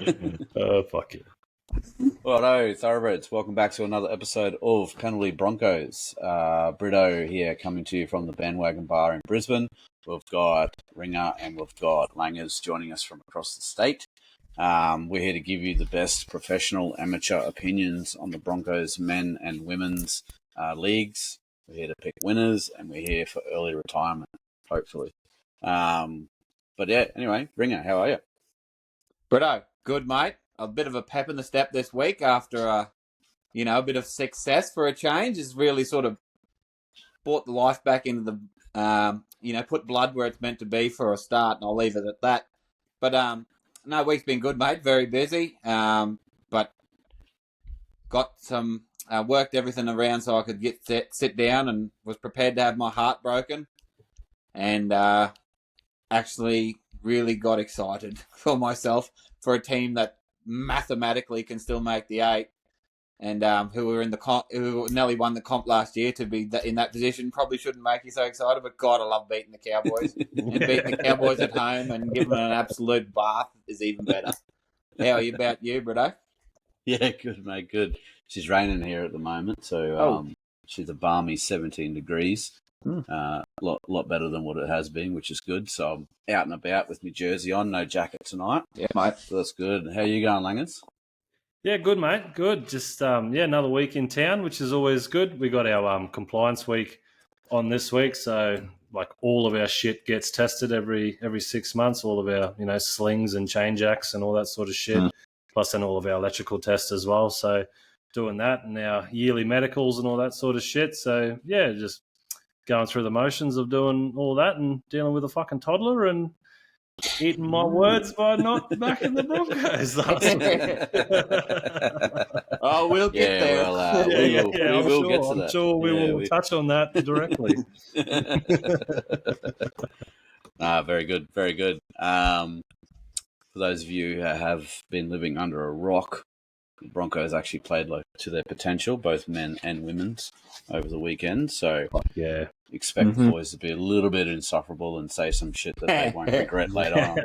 Fuck yeah. Righto, Thoroughbreds. Welcome back to another episode of Penalty Broncos. Britto here, coming to you from the Bandwagon Bar in Brisbane. We've got Ringer and we've got Langers joining us from across the state. We're here to give you the best professional amateur opinions on the Broncos men and women's leagues. We're here to pick winners, and we're here for early retirement, hopefully. But yeah, anyway, Ringer, how are you? Britto, good, mate. A bit of a pep in the step this week after, a bit of success for a change. Has really sort of brought the life back into the, put blood where it's meant to be for a start, and I'll leave it at that. But, no, week's been good, mate. Very busy, but got some, worked everything around so I could sit down, and was prepared to have my heart broken, and actually really got excited for myself for a team that mathematically can still make the 8, and who were in the who nearly won the comp last year. To be in that position probably shouldn't make you so excited, but God, I love beating the Cowboys. And beating the Cowboys at home and giving them an absolute bath is even better. How about you, Britto? Yeah, good, mate, good. She's raining here at the moment, so she's a balmy 17 degrees. Lot better than what it has been, which is good. So I'm out and about with my jersey on, no jacket tonight. Yeah, mate. So that's good. How are you going, Langers? Yeah, good, mate. Good. Just another week in town, which is always good. We got our compliance week on this week, so like all of our shit gets tested every 6 months. All of our slings and chain jacks and all that sort of shit, plus then all of our electrical tests as well. So doing that and our yearly medicals and all that sort of shit. So yeah, just going through the motions of doing all that and dealing with a fucking toddler and eating my words by not backing the Broncos last week. Oh, we'll get there. We will get to that. I'm sure we will touch on that directly. Very good, very good. For those of you who have been living under a rock, the Broncos actually played to their potential, both men and women's, over the weekend. So expect the boys to be a little bit insufferable and say some shit that they won't regret later on.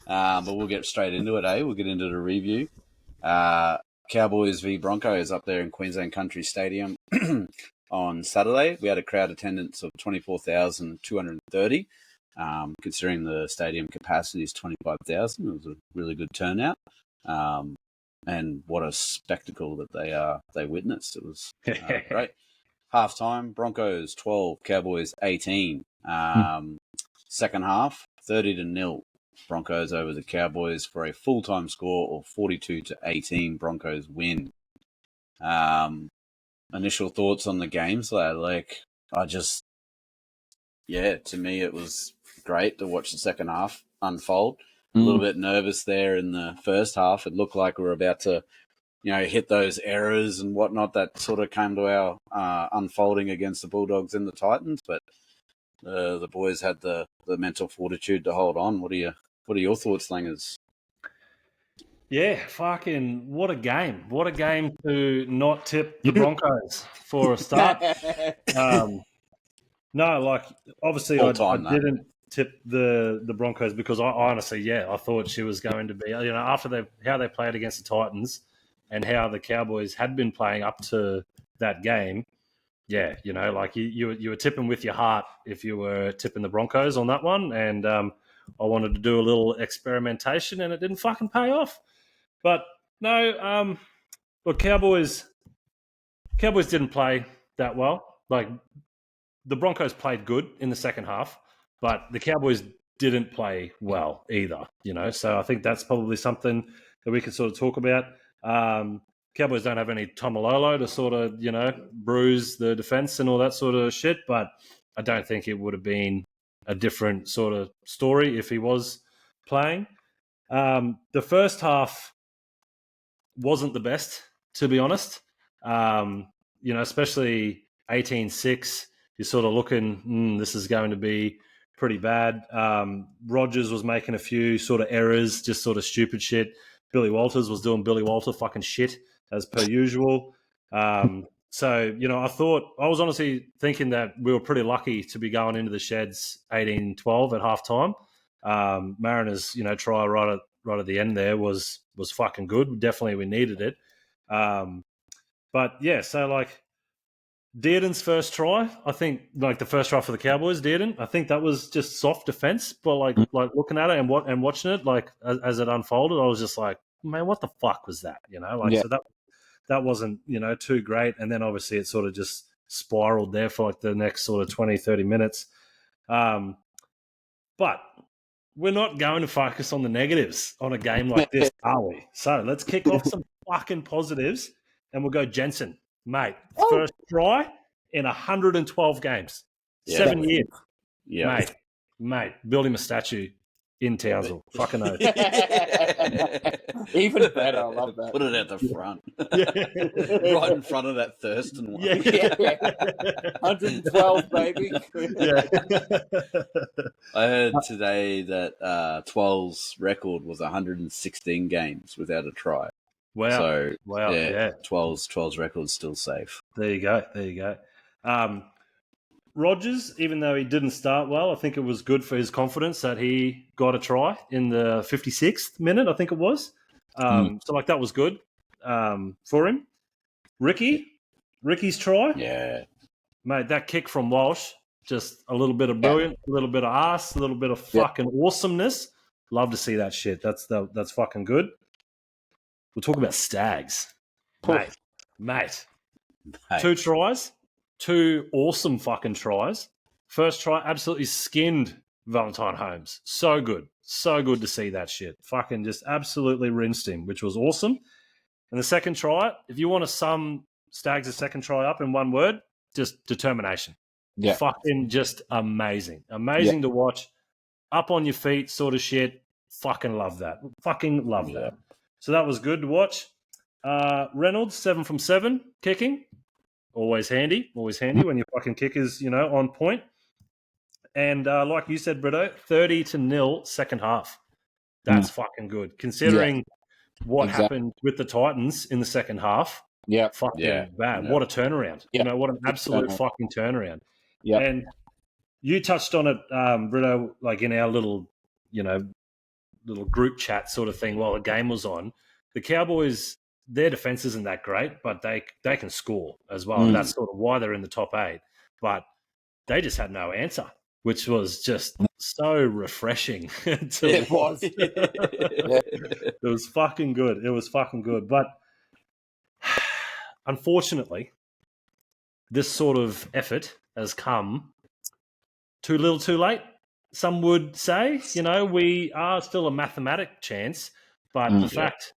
But we'll get straight into it, eh? We'll get into the review. Cowboys v Broncos up there in Queensland Country Stadium on Saturday. We had a crowd attendance of 24,230. Considering the stadium capacity is 25,000, it was a really good turnout. And what a spectacle that they witnessed. It was great. Halftime, Broncos 12, Cowboys 18. Second half, 30-0. Broncos over the Cowboys for a full-time score of 42-18. Broncos win. Initial thoughts on the games, to me it was great to watch the second half unfold. A little bit nervous there in the first half. It looked like we were about to, hit those errors and whatnot that sort of came to our unfolding against the Bulldogs and the Titans. But the boys had the mental fortitude to hold on. What are your thoughts, Langers? Yeah, fucking what a game! What a game to not tip the Broncos for a start. No, obviously I didn't tip the Broncos because I honestly, I thought she was going to be, after how they played against the Titans and how the Cowboys had been playing up to that game. Yeah, you were tipping with your heart if you were tipping the Broncos on that one, and I wanted to do a little experimentation, and it didn't fucking pay off. But no, look, Cowboys didn't play that well. The Broncos played good in the second half, but the Cowboys didn't play well either, So I think that's probably something that we can sort of talk about. Cowboys don't have any Tomalolo to sort of, bruise the defense and all that sort of shit, but I don't think it would have been a different sort of story if he was playing. The first half wasn't the best, to be honest. Especially 18-6. You're sort of looking, this is going to be pretty bad. Rogers was making a few sort of errors, just sort of stupid shit. Billy Walters was doing Billy Walter fucking shit, as per usual. So, I was honestly thinking that we were pretty lucky to be going into the sheds 18-12 at halftime. Mariners, try right at the end there was fucking good. Definitely, we needed it. But yeah, so like Dearden's first try, I think, like the first try for the Cowboys, Dearden, I think that was just soft defense. But like looking at it and watching it, like as it unfolded, I was just like, man, what the fuck was that? So that wasn't too great. And then obviously it sort of just spiraled there for like the next sort of 20, 30 minutes. But we're not going to focus on the negatives on a game like this, are we? So let's kick off some fucking positives, and we'll go Jensen, mate. First try in 112 games, 7 years, mate. Build him a statue in Townsville. Fucking oath. Even better. I love that. Put it at the front. Right in front of that Thurston one. Yeah. 112, baby. I heard today that 12's record was 116 games without a try. Wow. So, wow. Yeah. 12's record's still safe. There you go. Rogers, even though he didn't start well, I think it was good for his confidence that he got a try in the 56th minute, I think it was. So, like, that was good for him. Ricky's try. Yeah. Mate, that kick from Walsh, just a little bit of brilliant, a little bit of arse, a little bit of fucking awesomeness. Love to see that shit. That's fucking good. We'll talk about Stags. Mate. 2 tries. 2 awesome fucking tries. First try, absolutely skinned Valentine Holmes. So good. So good to see that shit. Fucking just absolutely rinsed him, which was awesome. And the second try, if you want to sum Stags' second try up in one word, just determination. Yeah. Fucking just amazing. Amazing to watch. Up on your feet sort of shit. Fucking love that. Fucking love that. So that was good to watch. Reynolds, 7 from 7 kicking. Always handy when your fucking kick is, on point. And like you said, Britto, 30-0 second half. That's fucking good. Considering what happened with the Titans in the second half. Yeah. Fucking bad. Yeah. What a turnaround. Yeah. What an absolute fucking turnaround. Yeah. And you touched on it, Britto, like in our little group chat sort of thing while the game was on. The Cowboys, their defense isn't that great, but they can score as well. And that's sort of why they're in the top 8. But they just had no answer, which was just so refreshing. It was. It was fucking good. But unfortunately, this sort of effort has come too little too late. Some would say, we are still a mathematic chance, but the fact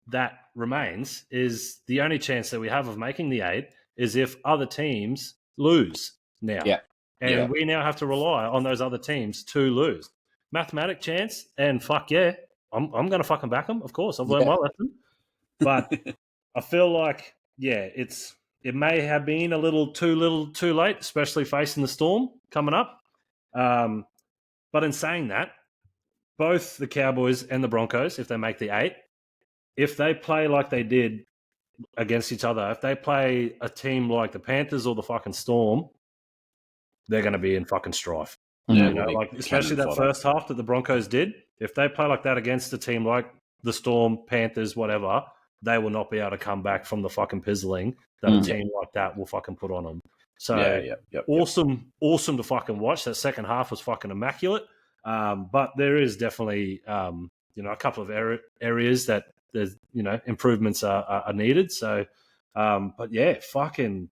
that remains is the only chance that we have of making the 8 is if other teams lose now. Yeah. And we now have to rely on those other teams to lose. Mathematic chance, and fuck yeah, I'm going to fucking back them, of course. I've learned my lesson. But I feel like, it may have been a little too late, especially facing the Storm coming up. But in saying that, both the Cowboys and the Broncos, if they make the 8, if they play like they did against each other, if they play a team like the Panthers or the fucking Storm, they're going to be in fucking strife. Yeah, especially that first half that the Broncos did. If they play like that against a team like the Storm, Panthers, whatever, they will not be able to come back from the fucking pizzling that a team like that will fucking put on them. So awesome to fucking watch. That second half was fucking immaculate. But there is definitely, a couple of areas that there's, improvements are needed. So, but yeah, fucking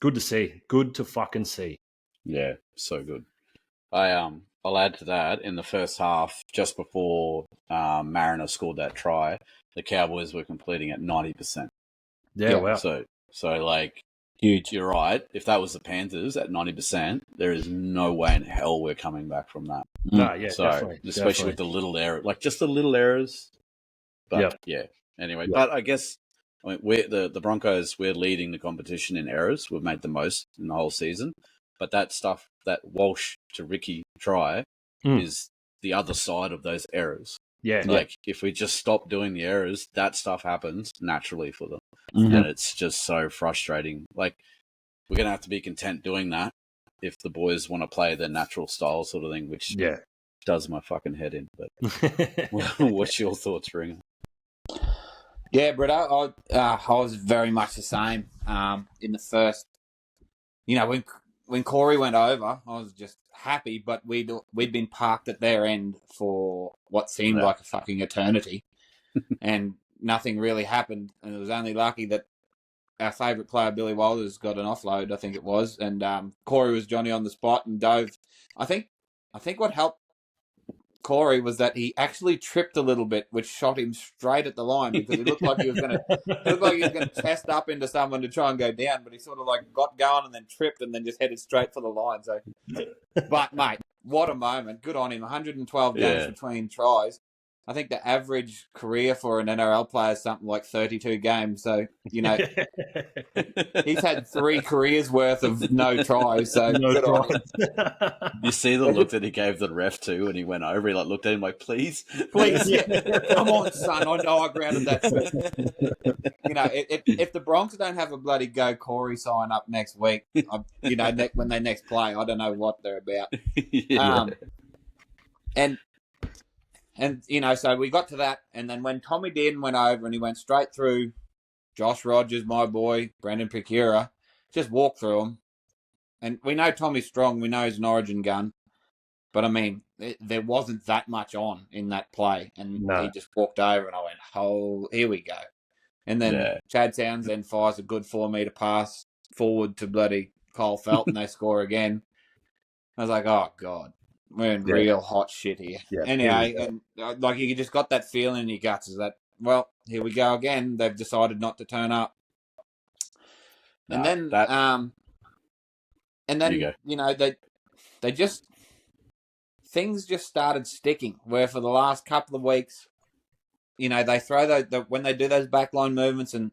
good to see. Good to fucking see. Yeah, so good. I'll add to that, in the first half, just before Mariner scored that try, the Cowboys were completing at 90%. Yeah, wow. So like, huge. You're right. If that was the Panthers at 90%, there is no way in hell we're coming back from that. No, yeah, so, definitely. Especially with the little error, like just the little errors. But anyway, but I guess we're the Broncos, we're leading the competition in errors. We've made the most in the whole season. But that stuff, that Walsh to Ricky try, is the other side of those errors. Yeah. Like, if we just stop doing the errors, that stuff happens naturally for them. And it's just so frustrating. Like, we're going to have to be content doing that if the boys want to play their natural style sort of thing, which does my fucking head in. But what's your thoughts, Ringer? Yeah, Britto, I was very much the same. In the first, when Corey went over, I was just happy, but we'd been parked at their end for what seemed like a fucking eternity, and nothing really happened. And it was only lucky that our favourite player, Billy Walters, got an offload, I think it was, and Corey was Johnny on the spot and dove. I think what helped Corey was that he actually tripped a little bit, which shot him straight at the line because he looked like he was going to test up into someone to try and go down, but he sort of like got going and then tripped and then just headed straight for the line. So, but mate, what a moment! Good on him. 112 games between tries. I think the average career for an NRL player is something like 32 games. So, he's had 3 careers worth of no tries. So good on him. You see the look that he gave the ref too when he went over. He looked at him like, please. Yeah. Come on, son. I know I grounded that. If the Broncos don't have a bloody Go Corey sign up next week, when they next play, I don't know what they're about. And so we got to that, and then when Tommy Dearden went over and he went straight through Josh Rogers, my boy, Brendan Procura, just walked through him. And we know Tommy's strong, we know he's an origin gun, but I mean, there wasn't that much on in that play, and he just walked over and I went, oh, here we go. And then Chad Townsend fires a good 4-metre pass forward to bloody Kyle Felt, and they score again. I was like, oh, God. We're in real hot shit here. Yeah, anyway, and you just got that feeling in your guts is that, well, here we go again. They've decided not to turn up. And then they just, things just started sticking where for the last couple of weeks, they throw when they do those backline movements, and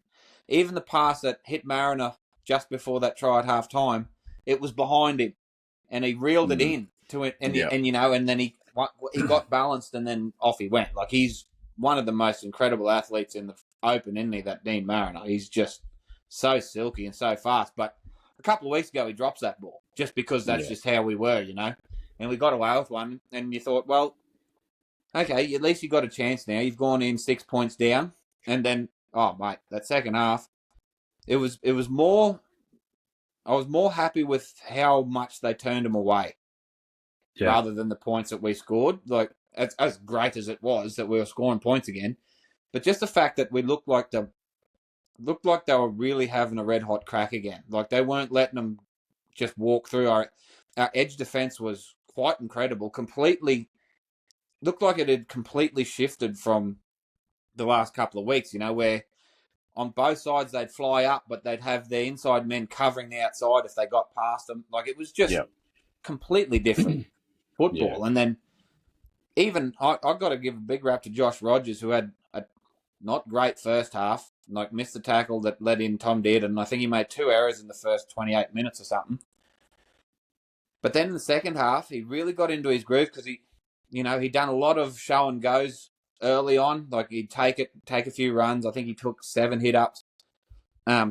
even the pass that hit Mariner just before that try at half time, it was behind him and he reeled it in. To it, and then he got balanced, and then off he went. Like, he's one of the most incredible athletes in the Open, isn't he? That Dean Mariner. He's just so silky and so fast. But a couple of weeks ago, he drops that ball just because that's just how we were, And we got away with one, and you thought, well, okay, at least you got a chance now. You've gone in 6 points down, and then that second half, it was more. I was more happy with how much they turned him away. Rather than the points that we scored. Like, as great as it was that we were scoring points again, but just the fact that we looked like they were really having a red hot crack again. Like, they weren't letting them just walk through. Our edge defense was quite incredible. Looked like it had completely shifted from the last couple of weeks, where on both sides they'd fly up, but they'd have their inside men covering the outside if they got past them. Like, it was just completely different football. Yeah. And then even I've got to give a big rap to Josh Rogers, who had a not great first half, like missed the tackle that led in Tom Dearden. I think he made 2 errors in the first 28 minutes or something. But then in the second half, he really got into his groove because he'd done a lot of show and goes early on. Like, he'd take a few runs. I think he took 7 hit-ups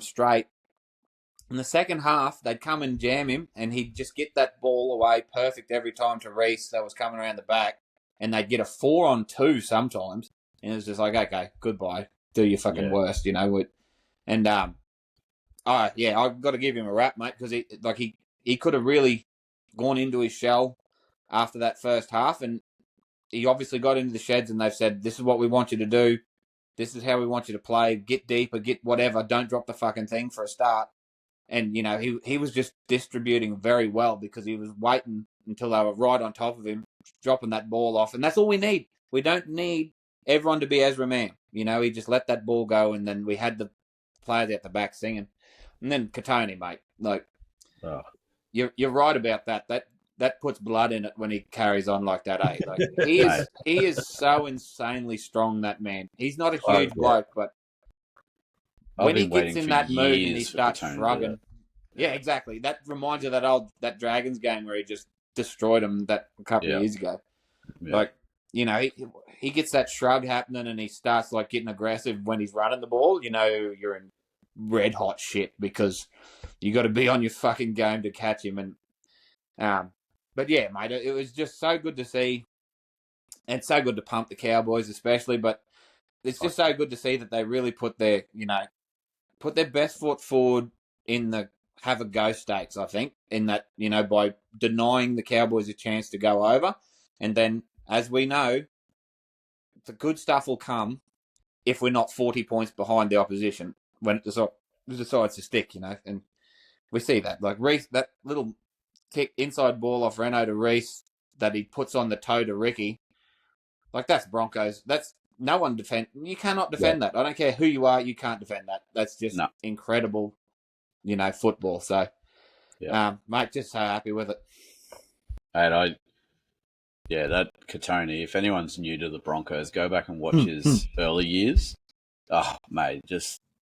straight. In the second half, they'd come and jam him, and he'd just get that ball away perfect every time to Reese that was coming around the back, and they'd get a 4-on-2 sometimes, and it was just like, okay, goodbye, do your fucking worst, And I've got to give him a rap, mate, because he could have really gone into his shell after that first half, and he obviously got into the sheds, and they've said, this is what we want you to do, this is how we want you to play, get deeper, get whatever, don't drop the fucking thing for a start. And, he was just distributing very well because he was waiting until they were right on top of him, dropping that ball off. And that's all we need. We don't need everyone to be Ezra Mann. He just let that ball go, and then we had the players out the back singing. And then Katoni, mate. Like, you're right about that. That puts blood in it when he carries on like that, eh? Like, he is so insanely strong, that man. He's not a huge bloke, but when he gets in that mood and he starts shrugging. Yeah, exactly. That reminds you of that Dragons game where he just destroyed him a couple of years ago. Yeah. Like, he gets that shrug happening and he starts like getting aggressive when he's running the ball. You're in red hot shit because you got to be on your fucking game to catch him. And but yeah, mate, it was just so good to see And it's so good to pump the Cowboys, especially, but it's just so good to see that they really put their best foot forward in the have a go stakes, I think, in that, by denying the Cowboys a chance to go over. And then, as we know, the good stuff will come if we're not 40 points behind the opposition when it decides to stick, and we see that. Like Reece, that little kick inside ball off Renault to Reece that he puts on the toe to Ricky, like that's Broncos. That's no one defend. You cannot defend that. I don't care who you are. You can't defend that. That's just incredible, football. So, mate, just so happy with it. And that Katoni, if anyone's new to the Broncos, go back and watch his early years. Oh, mate,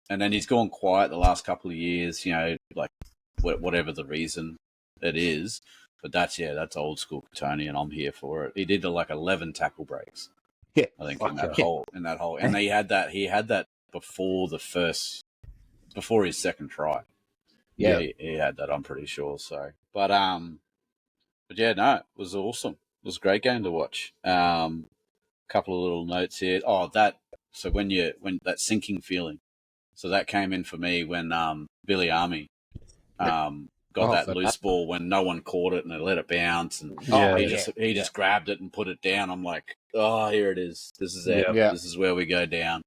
and then he's gone quiet the last couple of years, like whatever the reason it is. But that's old school Katoni, and I'm here for it. He did 11 tackle breaks. Yeah. I think in that hole. And he had that before his second try. Yeah. He had that, I'm pretty sure. So, but yeah, no, it was awesome. It was a great game to watch. Couple of little notes here. Oh, so when that sinking feeling. So that came in for me when Billy Army got that loose ball when no one caught it and they let it bounce, and he just grabbed it and put it down. I'm like, oh, here it is. This is it. Yeah. This is where we go down.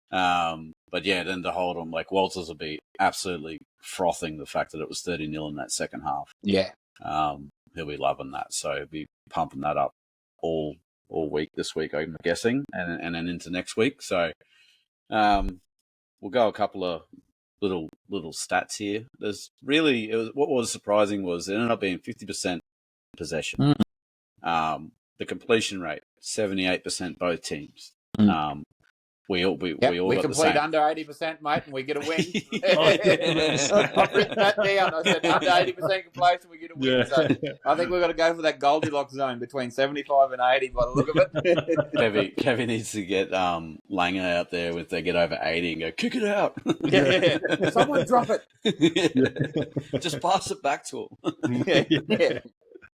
But then to hold him, like Walters will be absolutely frothing the fact that it was 30-0 in that second half. Yeah. He'll be loving that. So he'll be pumping that up all week this week, I'm guessing, and then into next week. So we'll go a couple of little stats here. What was surprising was it ended up being 50% possession. The completion rate 78% both teams. We all got complete the same. under 80%, mate, and we get a win. I've written that down. I said under 80% completion, we get a win. Yeah. So I think we've got to go for that Goldilocks zone between 75 and 80 by the look of it. Kevin needs to get Langer out there if they get over 80 and go, kick it out. Yeah. Someone drop it. Just pass it back to him. Yeah.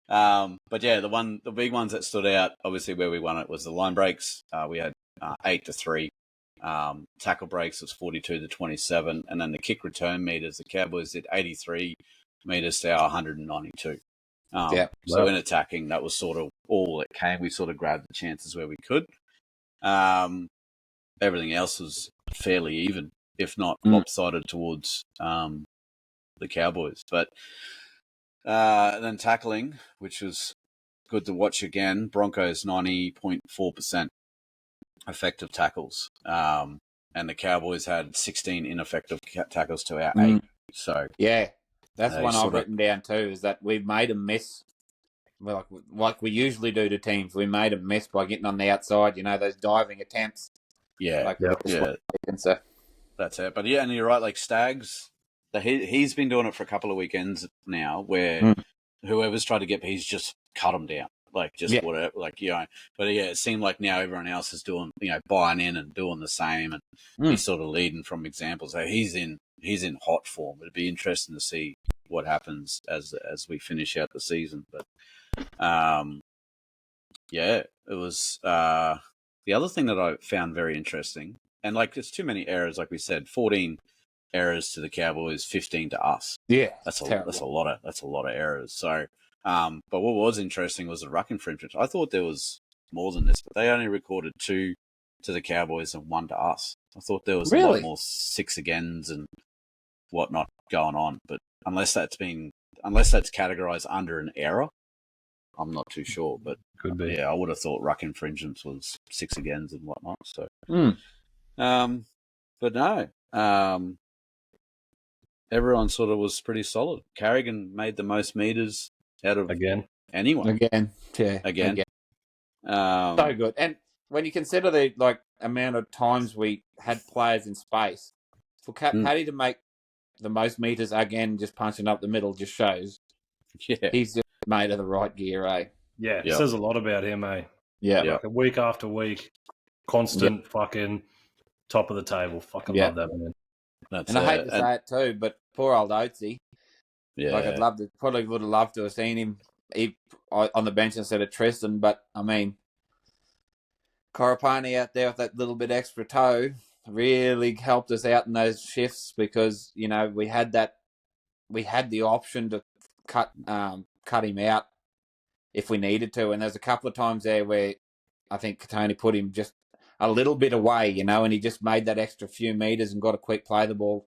But yeah, the big ones that stood out, obviously where we won it was the line breaks. We had 8-3. Tackle breaks was 42-27, and then the kick return meters, the Cowboys did 83 meters to our 192. So in attacking, that was sort of all it came. We sort of grabbed the chances where we could. Everything else was fairly even, if not lopsided towards the Cowboys. But then tackling, which was good to watch again. Broncos 90.4% effective tackles. And the Cowboys had 16 ineffective tackles to our 8. So that's one I've written down too, is that we've made a miss. Like we usually do to teams. We made a miss by getting on the outside, those diving attempts. Yeah. So. That's it. But and you're right, like Staggs, he's been doing it for a couple of weekends now where whoever's tried to he's just cut them down. Whatever, But it seemed like now everyone else is doing, buying in and doing the same, and he's sort of leading from examples. So he's in hot form. It'd be interesting to see what happens as we finish out the season. But it was the other thing that I found very interesting, and there's too many errors. Like we said, 14 errors to the Cowboys, 15 to us. Yeah, that's a lot of errors. So. But what was interesting was the ruck infringement. I thought there was more than this, but they only recorded 2 to the Cowboys and 1 to us. I thought there was a lot more 6 agains and whatnot going on. But unless that's categorized under an error, I'm not too sure. But could be. Yeah, I would have thought ruck infringements was 6 agains and whatnot. So, but no. Everyone sort of was pretty solid. Carrigan made the most meters out of anyone. Again. So good. And when you consider the amount of times we had players in space, for Paddy to make the most meters again, just punching up the middle, just shows he's just made of the right gear, eh? Yeah, it says a lot about him, eh? Yeah. Week after week, constant fucking top of the table. Fucking love that, man. And I hate to say it too, but poor old Oatsy. Yeah. I'd probably would have loved to have seen him on the bench instead of Tristan, but I mean, Korapani out there with that little bit extra toe really helped us out in those shifts because, you know, we had the option to cut him out if we needed to. And there's a couple of times there where I think Katoni put him just a little bit away, you know, and he just made that extra few meters and got a quick play the ball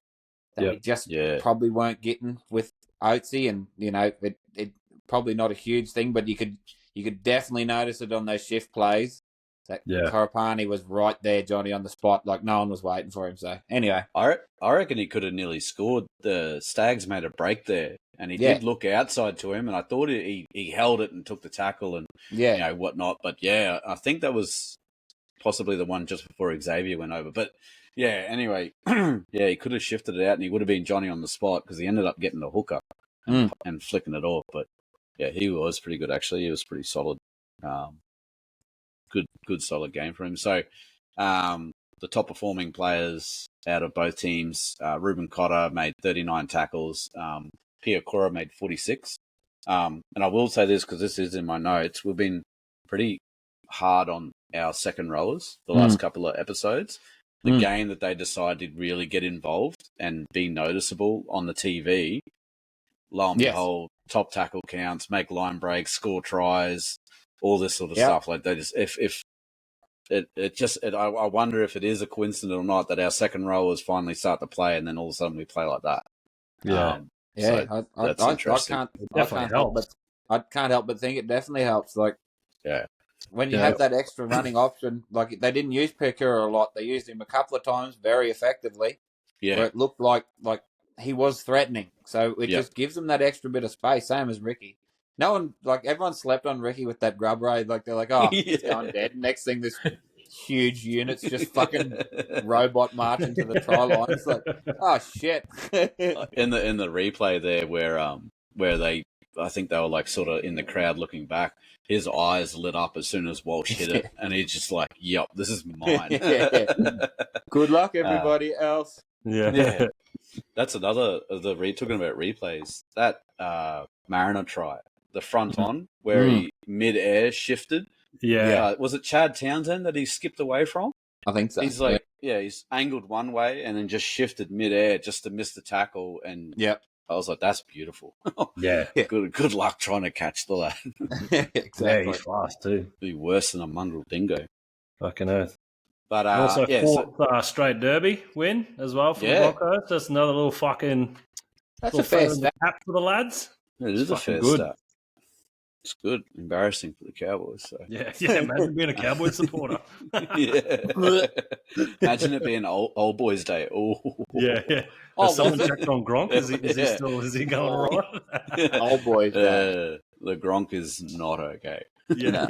that we just probably weren't getting with Oatsy. And, you know, it probably not a huge thing, but you could definitely notice it on those shift plays. That Korapani was right there, Johnny, on the spot, like no one was waiting for him. So anyway, I reckon he could have nearly scored. The Stags made a break there, and he did look outside to him, and I thought he held it and took the tackle and you know whatnot. But yeah, I think that was possibly the one just before Xavier went over. But yeah, anyway, he could have shifted it out, and he would have been Johnny on the spot because he ended up getting the hooker and flicking it off. But yeah, he was pretty good actually. He was pretty solid. Good solid game for him. So the top performing players out of both teams, Ruben Cotter made 39 tackles. Pia Cora made 46. And I will say this because this is in my notes. We've been pretty hard on our second rowers the last couple of episodes. The game that they decided really get involved and be noticeable on the TV, lo and behold, top tackle counts, make line breaks, score tries, all this sort of stuff. Like they just, I wonder if it is a coincidence or not that our second rowers finally start to play, and then all of a sudden we play like that. So that's interesting. I can't help but think it definitely helps. Like, when you have that extra running option, like they didn't use Pekura a lot, they used him a couple of times very effectively. Where it looked like he was threatening, so it just gives them that extra bit of space. Same as Ricky. No one, like everyone slept on Ricky with that grub raid. Like they're like, oh, he's going dead. Next thing, this huge unit's just fucking robot marching to the try line. It's like, oh shit. in the replay there, where they, I think they were like sort of in the crowd looking back. His eyes lit up as soon as Walsh hit it, and he's just like, "Yep, this is mine." Good luck, everybody else. Yeah. That's another of the talking about replays. That Mariner try, the front on where he mid-air shifted. Was it Chad Townsend that he skipped away from? I think so. He's like, he's angled one way and then just shifted mid-air just to miss the tackle. And I was like, that's beautiful. Good luck trying to catch the lad. Exactly. Yeah, he's fast too. Be worse than a mongrel dingo. Fucking earth. But also fourth straight derby win as well for the Broncos. That's another little fucking. That's a fair stat for the lads. It is a fair stat. It's good. Embarrassing for the Cowboys. So. Yeah. Imagine being a Cowboys supporter. Imagine it being old boys' day. Oh, yeah. Has someone checked on Gronk? Is he going all right? Old boys' day. The Gronk is not okay. Yeah.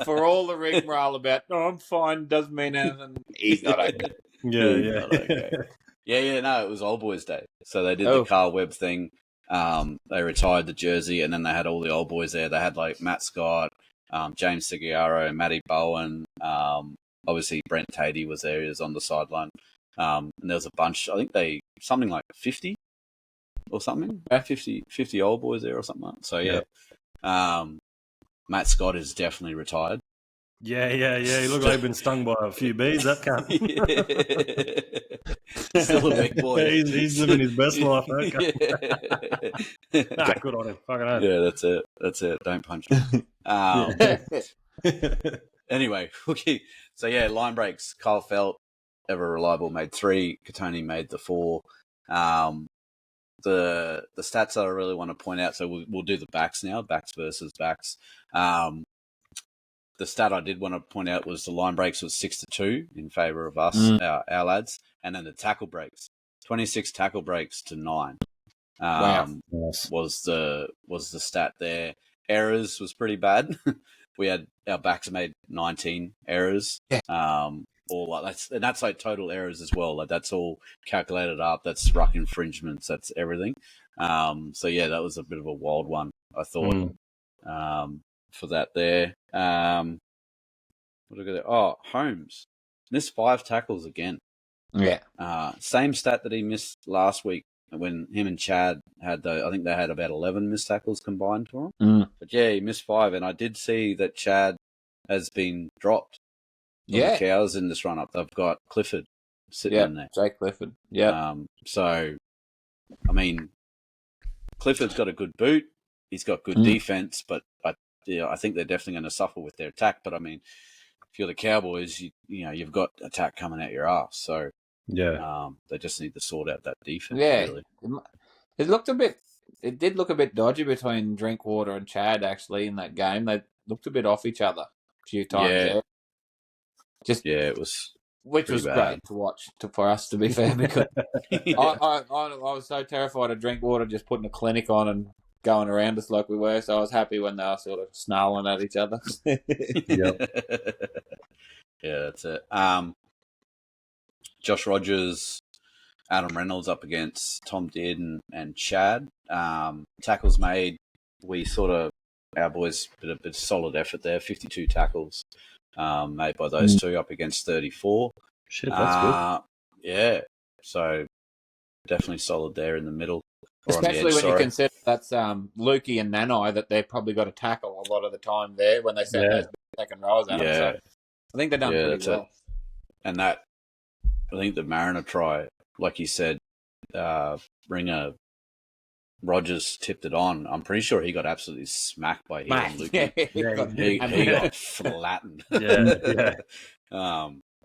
For all the rigmarole about, no, I'm fine, doesn't mean anything. He's not okay. Not okay. No, it was old boys' day. So they did the Carl Webb thing. They retired the jersey, and then they had all the old boys there. They had like Matt Scott, James Seguiaro, Matty Bowen. Obviously, Brent Tatey was there. He was on the sideline. And there was a bunch. I think something like 50 or something. 50 old boys there or something like that. So Matt Scott is definitely retired. Yeah. He looked like he'd been stung by a few bees. That cunt. Still a big boy. He's living his best life. Good on him. Fucking hell. Yeah, that's it. Don't punch him. Anyway, okay. So line breaks. Kyle Felt, ever reliable, made 3. Katoni made the 4. The stats that I really want to point out. So we'll do the backs now. Backs versus backs. The stat I did want to point out was the line breaks was 6-2 in favour of us, our lads, and then the tackle breaks, 26 tackle breaks to 9. Was the stat there. Errors was pretty bad. We had our backs made 19 errors. All like that's like total errors as well. Like that's all calculated up. That's ruck infringements. That's everything. That was a bit of a wild one, I thought. For that there. What did I get there? Holmes missed 5 tackles again. Yeah. Same stat that he missed last week when him and Chad had I think they had about 11 missed tackles combined for him. But he missed 5, and I did see that Chad has been dropped. Yeah. The Cows in this run-up. They've got Clifford sitting in there. Jake Clifford. Yeah. So, I mean, Clifford's got a good boot. He's got good defense, but I think they're definitely going to suffer with their attack. But I mean, if you're the Cowboys, you've got attack coming out your ass. So they just need to sort out that defense. Yeah, really. It did look a bit dodgy between Drinkwater and Chad actually in that game. They looked a bit off each other a few times. It was. Which was bad. Great to watch for us, to be fair, because I was so terrified of Drinkwater just putting a clinic on and going around us like we were. So I was happy when they were sort of snarling at each other. Yeah, that's it. Josh Rogers, Adam Reynolds up against Tom Dearden and Chad. Tackles made. Our boys did a bit of solid effort there. 52 tackles made by those two up against 34. Shit, that's good. Yeah, so definitely solid there in the middle. Especially when you consider that's Lukey and Nanai that they've probably got to tackle a lot of the time there when they set those second rows at them. So I think they've done pretty well. And that, I think the Mariner try, like you said, Ringer, Rogers tipped it on. I'm pretty sure he got absolutely smacked by him. He got flattened.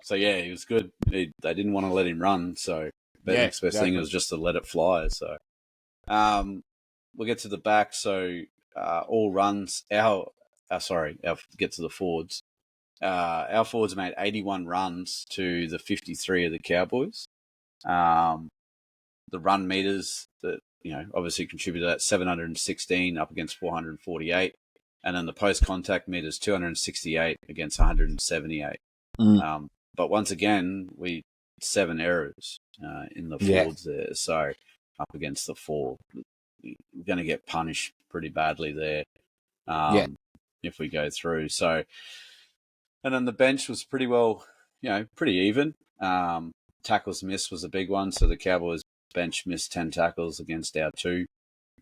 So he was good. They didn't want to let him run, so the next best thing was just to let it fly. So we'll get to the back. So all runs. I'll get to the forwards. Our forwards made 81 runs to the 53 of the Cowboys. The run meters that obviously contributed to that 716 up against 448, and then the post contact meters 268 against 178. But once again, we 7 errors in the forwards there, so up against the 4, we're going to get punished pretty badly there if we go through. So, and then the bench was pretty well, pretty even. Tackles missed was a big one, so the Cowboys bench missed 10 tackles against our 2.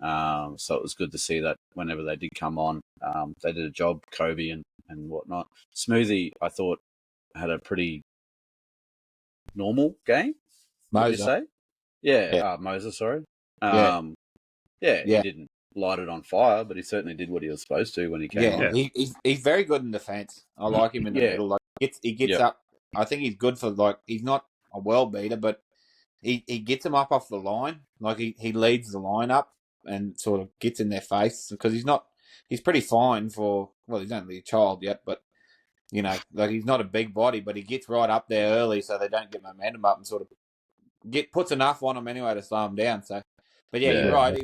So it was good to see that whenever they did come on, they did a job, Kobe and whatnot. Smoothie, I thought, had a pretty normal game. Would you say? Moses, sorry. He didn't light it on fire, but he certainly did what he was supposed to when he came on. He's very good in defence. I like him in the middle. Like he gets up. I think he's good for he's not a world beater, but he gets him up off the line. Like he leads the line up and sort of gets in their face because he's pretty fine for, he's only a child yet, but he's not a big body, but he gets right up there early so they don't get momentum up and sort of puts enough on them anyway to slow them down. So, but you're right.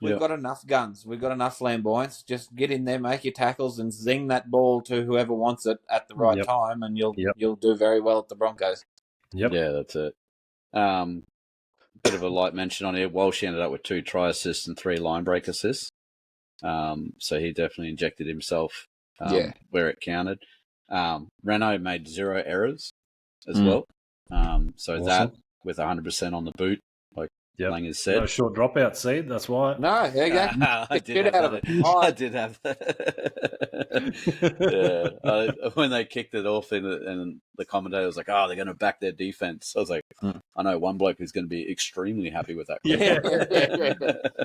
We've got enough guns. We've got enough flamboyance. Just get in there, make your tackles, and zing that ball to whoever wants it at the right time, and you'll do very well at the Broncos. Yep. Yeah, that's it. Bit of a light mention on here. Walsh ended up with 2 try assists and 3 line break assists. So he definitely injected himself where it counted. Renault made 0 errors as well. So awesome. That with 100% on the boot, like Lang has said. No short dropout seed, that's why. No, exactly. I did have that. When they kicked it off and the commentator was like, they're going to back their defense. I was like, I know one bloke who's going to be extremely happy with that.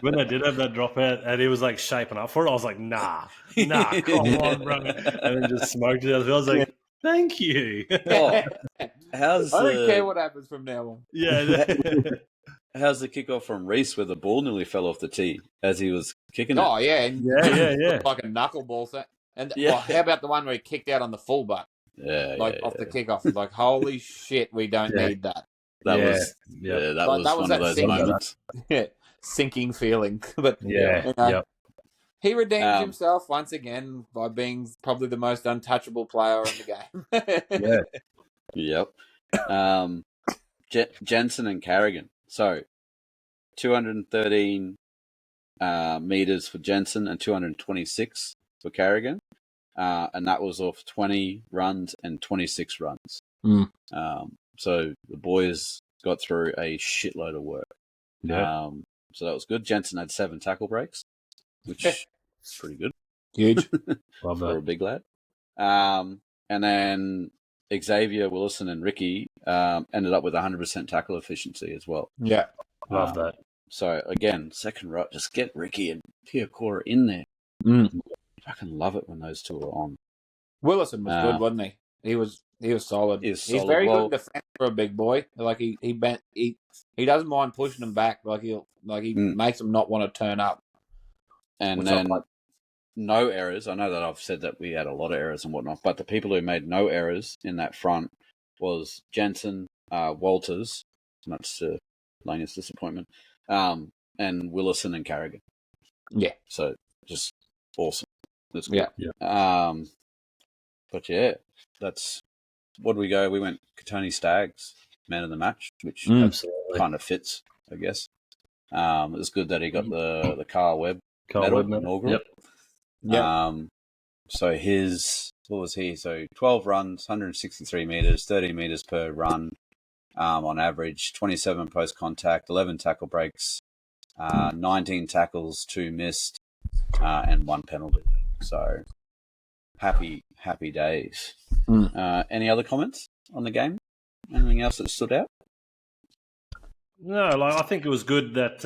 When they did have that dropout and he was like shaping up for it, I was like, nah, come on, bro. And then just smoked it. I was like, thank you. I don't care what happens from now on. Yeah. How's the kickoff from Reese where the ball nearly fell off the tee as he was kicking it? Oh, yeah. Yeah. Like a knuckleball. And how about the one where he kicked out on the fullback? Off the kickoff. Like, holy shit, we don't need that. That was one of those moments. Sinking feeling. But he redeemed himself once again by being probably the most untouchable player in the game. Jensen and Carrigan. So 213 meters for Jensen and 226 for Carrigan. And that was off 20 runs and 26 runs. So the boys got through a shitload of work. So that was good. Jensen had 7 tackle breaks, which is pretty good. Huge. Love for a that. big lad. And then Xavier, Willison, and Ricky ended up with 100% tackle efficiency as well. Yeah. Love that. So again, second row, just get Ricky and Piacora in there. I can love it when those two are on. Willison was good, wasn't he? He was solid. He's very good in defense for a big boy. Like he doesn't mind pushing them back. Like he makes them not want to turn up. And then no errors. I know that I've said that we had a lot of errors and whatnot, but the people who made no errors in that front was Jensen, Walters, much to Langer's disappointment, and Willison and Carrigan. Yeah. So just awesome. That's good. Yeah. But yeah, that's what we go. We went Katoni Staggs, man of the match, which kind of fits, I guess. It was good that he got the Carl Webb medal inaugural. Yep. So what was he? So 12 runs, 163 meters, 30 meters per run on average, 27 post contact, 11 tackle breaks, 19 tackles, 2 missed, and 1 penalty. So happy days. Any other comments on the game? Anything else that stood out? No, I think it was good that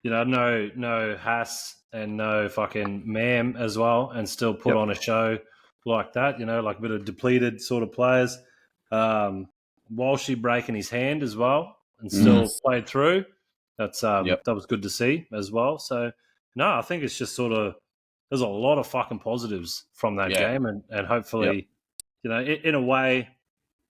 no Haas and no fucking Mam as well, and still put on a show like that. Like a bit of depleted sort of players. Walshy breaking his hand as well, and still played through. That was good to see as well. So no, I think it's just sort of there's a lot of fucking positives from that game, and hopefully, in a way,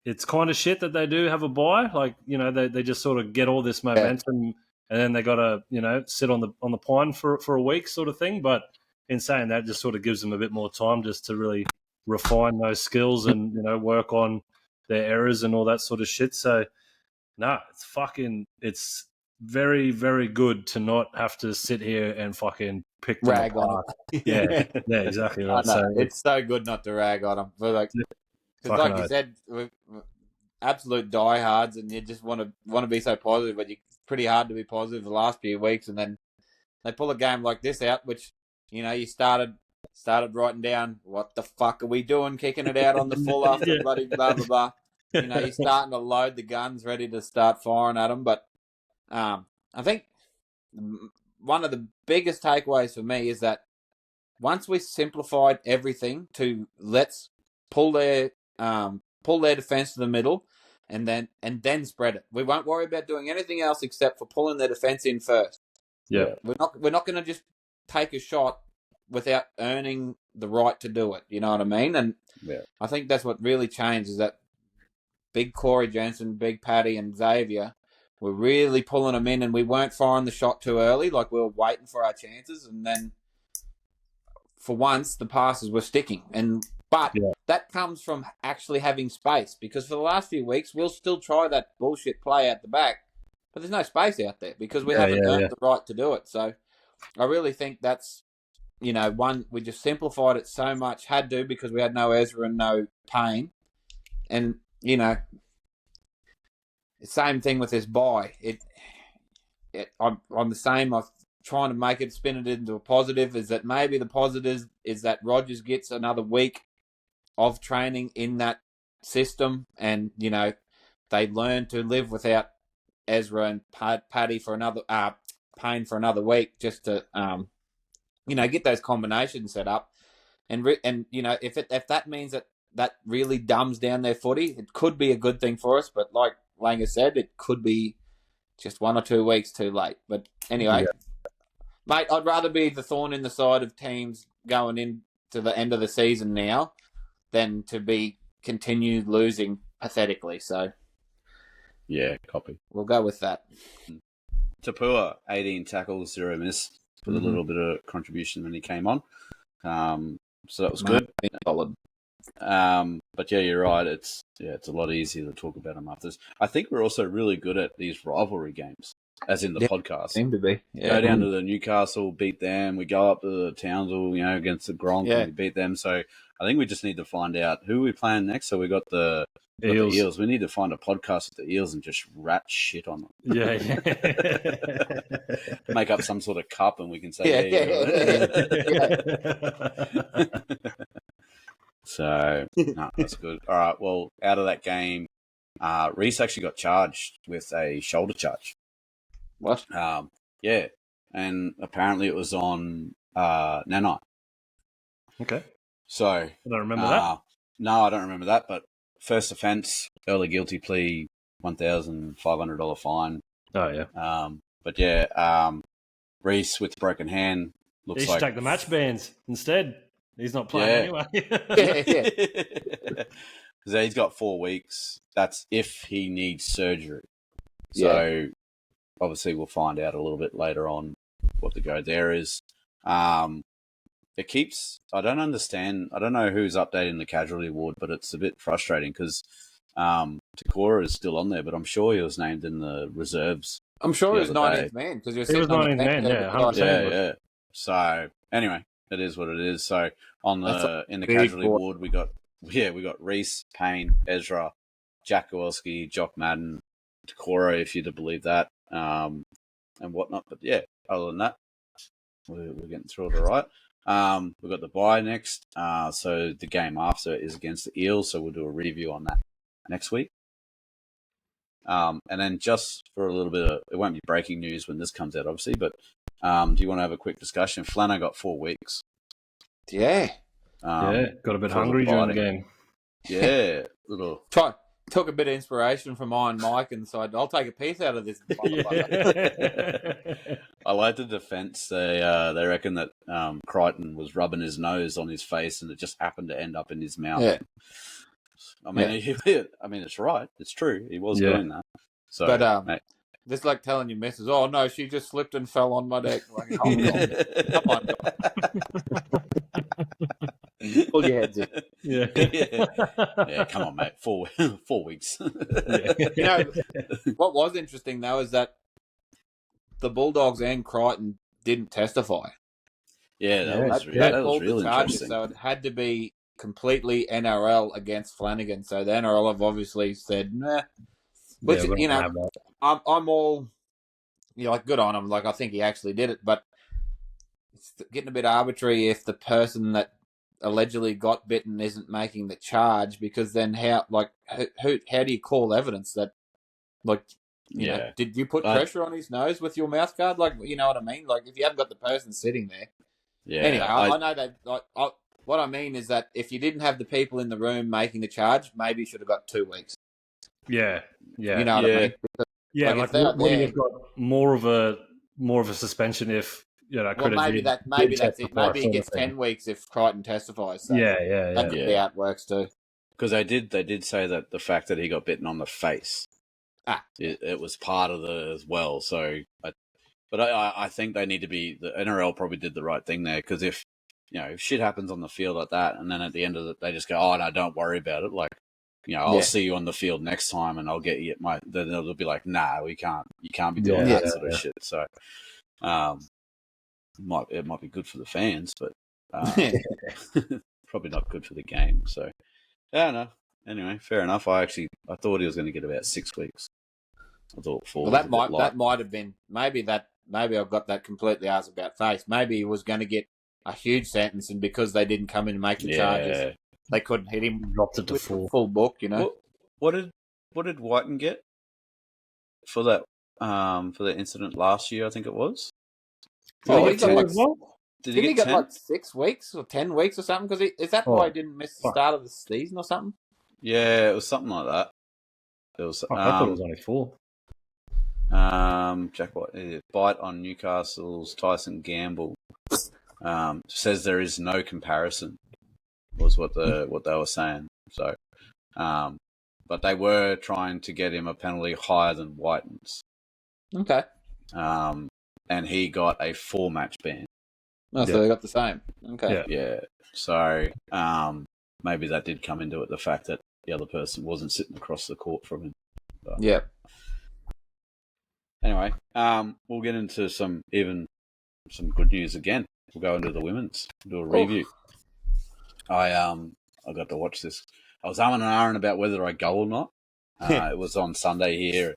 it's kind of shit that they do have a bye. Like they just sort of get all this momentum, and then they got to sit on the pine for a week, sort of thing. But in saying that, just sort of gives them a bit more time just to really refine those skills and work on their errors and all that sort of shit. So no, it's very, very good to not have to sit here and fucking pick them rag apart. on them. yeah, exactly right. So it's so good not to rag on them. But like you said, we're absolute diehards, and you just want to be so positive, but it's pretty hard to be positive the last few weeks, and then they pull a game like this out, which you started writing down what the fuck are we doing, kicking it out on the full after bloody blah blah blah. You're starting to load the guns, ready to start firing at them. But I think one of the biggest takeaways for me is that once we simplified everything to let's pull their defense to the middle and then spread it. We won't worry about doing anything else except for pulling their defense in first. Yeah. We're not going to just take a shot without earning the right to do it. You know what I mean? And I think that's what really changed is that big Corey Jensen, big Paddy and Xavier were really pulling them in, and we weren't firing the shot too early. Like we were waiting for our chances, and then for once the passes were sticking. But that comes from actually having space, because for the last few weeks we'll still try that bullshit play out the back, but there's no space out there because we haven't earned the right to do it. So I really think that's one, we just simplified it so much, had to, because we had no Ezra and no Payne, and same thing with this bye. I'm the same. I'm trying to make it, spin it into a positive. Is that maybe the positive is that Rogers gets another week of training in that system, and they learn to live without Ezra and Paddy for another Payne for another week, just to get those combinations set up, and if that means that really dumbs down their footy, it could be a good thing for us. But like Langer said, it could be just 1 or 2 weeks too late. But anyway, mate, I'd rather be the thorn in the side of teams going into the end of the season now than to be continued losing pathetically. So yeah, copy. We'll go with that. Tapua, 18 tackles, 0 miss, with a little bit of contribution when he came on. So that was good. Solid. But yeah, you're right. It's a lot easier to talk about them after this. I think we're also really good at these rivalry games. as in the podcast. Seem to be. Yeah. Go down to the Newcastle, beat them. We go up to the Townsville, against the Gronk, and we beat them. So I think we just need to find out who we playing next. So we got the Eels. We need to find a podcast with the Eels and just rat shit on them. Yeah. Make up some sort of cup and we can say, So, no, that's good. All right, well, out of that game, Reese actually got charged with a shoulder charge. What? Yeah, and apparently it was on Nanite. Okay. So I don't remember that. No, I don't remember that. But first offence, early guilty plea, $1,500 fine. Oh yeah. But yeah, Reese with broken hand looks he should like take the match bans instead. He's not playing anyway. Because he's got 4 weeks. That's if he needs surgery. So obviously we'll find out a little bit later on what the go there is. It keeps... I don't understand. I don't know who's updating the casualty ward, but it's a bit frustrating because Takora is still on there, but I'm sure he was named in the reserves. I'm sure he was 19th man because he was 19th man, yeah. 100%. Yeah. So anyway, it is what it is. So in the casualty ward, we got Reese, Payne, Ezra, Jack Kowalski, Jock Madden, Takora, if you'd believe that, and whatnot. But yeah, other than that, we're getting through it all right. We've got the bye next. So the game after is against the Eels. So we'll do a review on that next week. And then just for a little bit of, it won't be breaking news when this comes out, obviously, but do you want to have a quick discussion? Flano got 4 weeks. Yeah. Got a bit hungry during the game. Yeah. Took a bit of inspiration from Iron Mike and said, I'll take a piece out of this. I like the defence. They reckon that Crichton was rubbing his nose on his face and it just happened to end up in his mouth. Yeah. I mean, it's right. It's true. He was doing that. So, but just like telling your missus, oh no, she just slipped and fell on my deck. Like, hold on. Come on. Pull your heads in. Yeah, come on, mate. 4 weeks. You know, what was interesting though is that the Bulldogs and Crichton didn't testify. Yeah, that was really interesting. So it had to be completely NRL against Flanagan. So the NRL have obviously said, nah. Which, I'm all, like, good on him. Like, I think he actually did it, but it's getting a bit arbitrary if the person that allegedly got bitten isn't making the charge, because then how do you call evidence that, like, you know, did you put pressure on his nose with your mouth guard? Like, you know what I mean? Like, if you haven't got the person sitting there. Yeah. Anyway, I know that, what I mean is that if you didn't have the people in the room making the charge, maybe you should have got 2 weeks. Yeah. You know what I mean? Because, wouldn't have got more of a suspension if, well, maybe that's it. Maybe he gets 10 weeks if Crichton testifies. So that could be how it works too. Because they did say that the fact that he got bitten on the face, it was part of the as well. So, but I think they need to be, the NRL probably did the right thing there, because if shit happens on the field like that, and then at the end of it they just go, oh no, don't worry about it. Like, I'll see you on the field next time, and I'll get you at my. Then it'll be like, nah, we can't. You can't be doing that sort of shit. So, it might be good for the fans, but probably not good for the game. So, yeah, no. Anyway, fair enough. I thought he was going to get about 6 weeks. I thought 4. Well, that might have been maybe I've got that completely ass about face. Maybe he was going to get a huge sentence, and because they didn't come in and make the charges, they couldn't hit him. Dropped it to full book. What did Whiten get for that incident last year? I think it was. Did he get like 6 weeks or 10 weeks or something? Because is that why he didn't miss the start of the season or something? Yeah, it was something like that. It was. I thought it was only 4. Jack White bite on Newcastle's Tyson Gamble. Says there is no comparison. Was what they were saying. So, but they were trying to get him a penalty higher than Whiten's. Okay. And he got a 4-match ban. Oh, so they got the same. Okay. Yeah. So, maybe that did come into it, the fact that the other person wasn't sitting across the court from him. But, yeah. Anyway, we'll get into some good news again. We'll go into the women's, do a review. I got to watch this. I was umming and ahhing about whether I go or not. It was on Sunday here.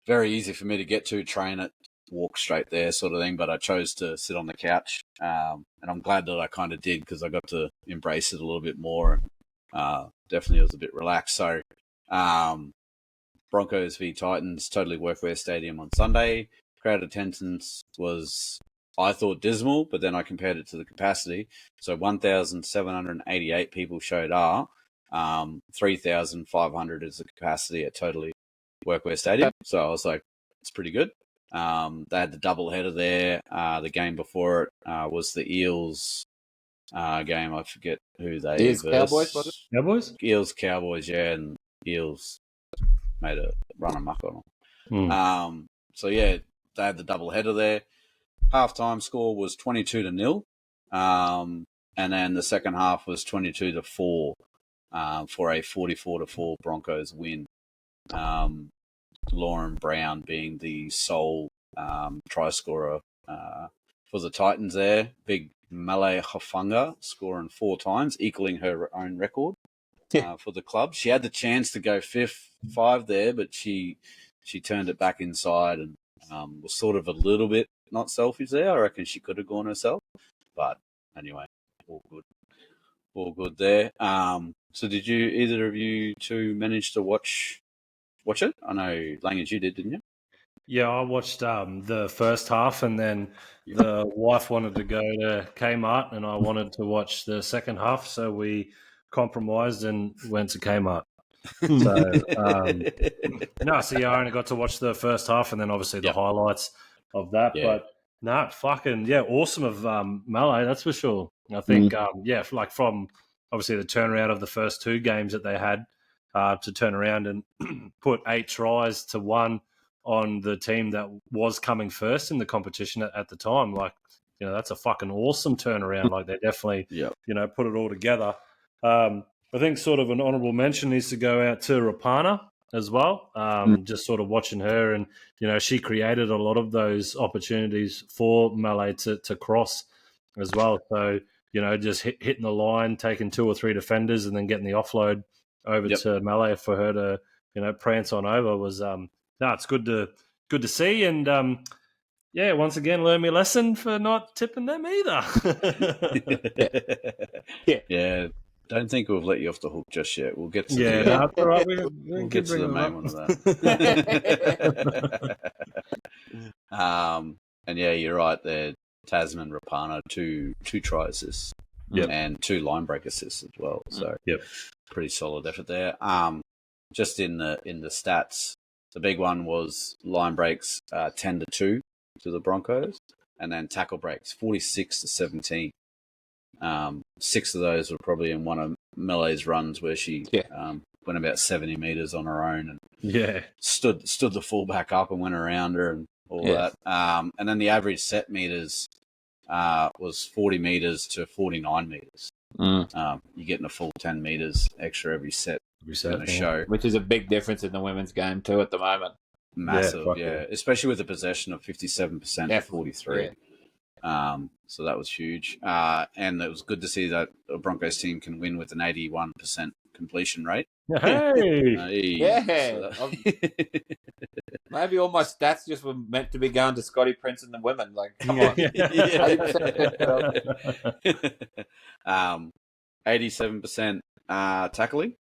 Very easy for me to get to, train it, walk straight there, sort of thing. But I chose to sit on the couch, and I'm glad that I kind of did because I got to embrace it a little bit more. And definitely was a bit relaxed. So, Broncos v Titans, totally Workwear Stadium on Sunday. Crowd attendance was, I thought, dismal, but then I compared it to the capacity. So 1,788 people showed up. 3,500 is the capacity at totally Workwear Stadium. So I was like, it's pretty good. They had the double header there. The game before it was the Eels game. I forget who they Eels Cowboys, was it? Cowboys? Eels Cowboys, yeah, and Eels made a run amok on them. So yeah, they had the double header there. Halftime score was 22-0, and then the second half was 22-4 for a 44-4 Broncos win. Lauren Brown being the sole try scorer for the Titans there. Big Malay Hafanga scoring 4 times, equaling her own record for the club. She had the chance to go 5 there, but she turned it back inside and was sort of a little bit not selfish there. I reckon she could have gone herself. But anyway, all good. All good there. So did you, either of you two, manage to watch it? I know, Langers, you did, didn't you? Yeah, I watched the first half, and then the wife wanted to go to Kmart, and I wanted to watch the second half, so we compromised and went to Kmart. So, I only got to watch the first half, and then obviously the highlights of that. Yeah. But awesome of Malay, that's for sure. I think, from obviously the turnaround of the first 2 games that they had to turn around and put 8 tries to 1 on the team that was coming first in the competition at the time. Like, that's a fucking awesome turnaround. Like, they definitely, put it all together. I think sort of an honourable mention needs to go out to Rapana as well. Just sort of watching her, and she created a lot of those opportunities for Malay to cross as well. So just hitting the line, taking 2 or 3 defenders, and then getting the offload over to Malay for her to prance on over was it's good to see. And once again, learn me a lesson for not tipping them either. Yeah. Don't think we've let you off the hook just yet. We'll get to that's all right. We'll get to the main one of that. And yeah, you're right there. Tasman, Rapana, 2 try assists and 2 line break assists as well. So pretty solid effort there. Just in the stats, the big one was line breaks 10-2 to the Broncos, and then tackle breaks 46-17. 6 of those were probably in one of Malay's runs where she went about 70 metres on her own and stood the fullback up and went around her and all that. And then the average set metres was 40 metres to 49 metres. You're getting a full 10 metres extra every set in a show. Which is a big difference in the women's game too at the moment. Massive, especially with the possession of 57% to 43. So that was huge. And it was good to see that the Broncos team can win with an 81% completion rate. Hey! Maybe all my stats just were meant to be going to Scotty Prince and the women. Like, come on. 87% tackling.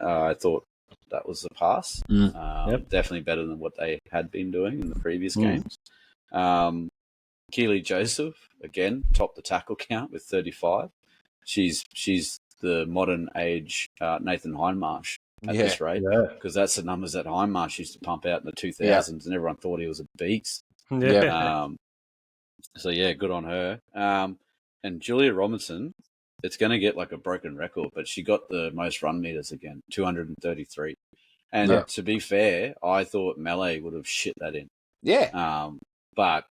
I thought that was a pass. Definitely better than what they had been doing in the previous games. Keely Joseph, again, topped the tackle count with 35. She's the modern age Nathan Hindmarsh at this rate, because that's the numbers that Hindmarsh used to pump out in the 2000s, and everyone thought he was a beast. Good on her. And Julia Robinson, it's going to get like a broken record, but she got the most run meters again, 233. And to be fair, I thought Malay would have shit that in. But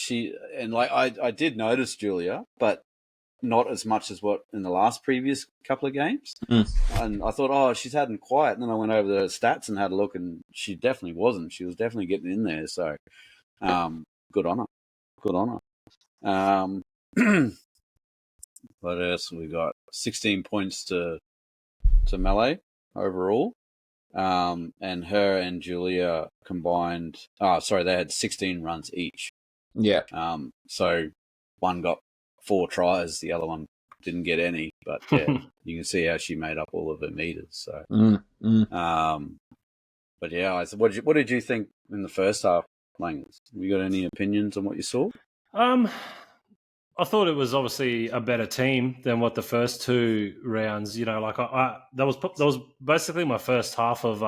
I did notice Julia, but not as much as what in the last previous couple of games. Mm. And I thought, oh, she's had them quiet. And then I went over the stats and had a look, and she definitely wasn't. She was definitely getting in there. So, good on her. Good on her. What else we got? 16 points to Melee overall. And her and Julia combined. They had 16 runs each. Yeah. So one got 4 tries, the other one didn't get any. But yeah, you can see how she made up all of her meters. So, but yeah, what did you think in the first half, Langs? You got any opinions on what you saw? I thought it was obviously a better team than what the first 2 rounds. You know, like that was basically my first half of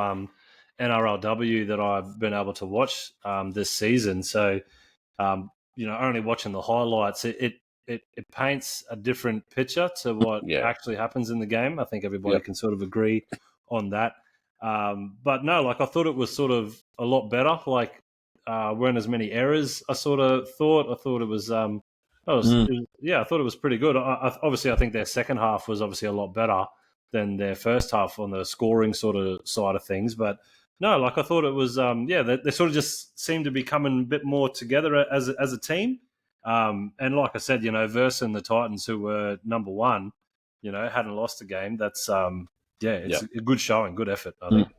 NRLW that I've been able to watch this season. So, only watching the highlights, it paints a different picture to what actually happens in the game. I think everybody can sort of agree on that. But no, like I thought it was sort of a lot better. Like weren't as many errors. I sort of thought. I thought it was. I thought it was pretty good. I think their second half was obviously a lot better than their first half on the scoring sort of side of things. But no, like I thought it was. They sort of just seemed to be coming a bit more together as a team. And like I said, versing the Titans, who were number 1, hadn't lost a game. That's it's a good showing, good effort, I think.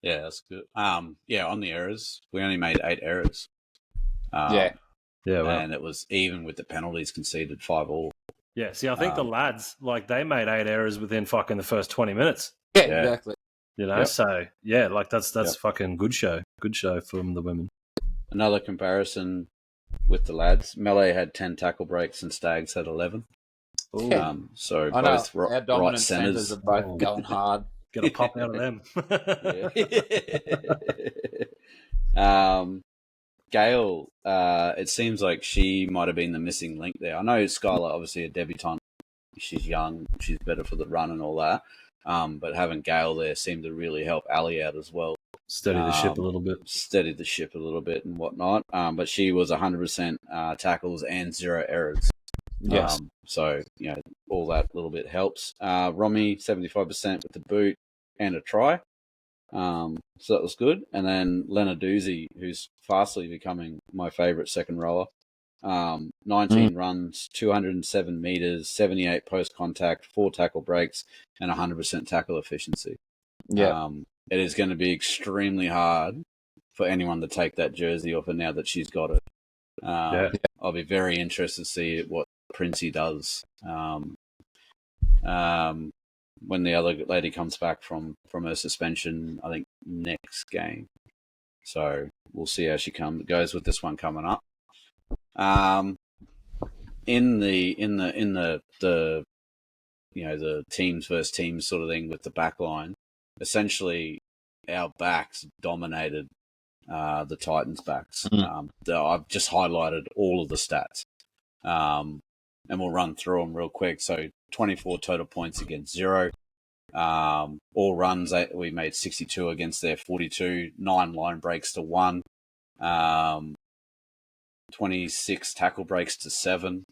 Yeah, that's good. On the errors, we only made 8 errors. Yeah, wow. And it was even with the penalties conceded 5-all. Yeah, see, I think the lads, like, they made 8 errors within fucking the first 20 minutes. Yeah, exactly. So, yeah, like, that's fucking good show. Good show from the women. Another comparison with the lads. Melee had 10 tackle breaks and Stags had 11. So I both know, our dominant right centers are both going hard. Get a pop out of them. Gail, it seems like she might have been the missing link there. I know Skylar, obviously a debutante. She's young. She's better for the run and all that. But having Gail there seemed to really help Ali out as well. Steady the ship a little bit. And whatnot. But she was 100% tackles and 0 errors. Yes. So, all that little bit helps. Romy, 75% with the boot and a try. So that was good. And then Lenarduzzi, who's fastly becoming my favourite second rower. 19 runs, 207 metres, 78 post-contact, 4 tackle breaks, and 100% tackle efficiency. Yeah. It is going to be extremely hard for anyone to take that jersey off her now that she's got it. I'll be very interested to see what Princey does when the other lady comes back from her suspension, I think next game. So we'll see how she goes with this one coming up. In the teams versus teams sort of thing with the back line, essentially our backs dominated the Titans' backs. I've just highlighted all of the stats. And we'll run through them real quick. So 24 total points against 0. All runs, we made 62 against their 42. 9 line breaks to 1. 26 tackle breaks to 7.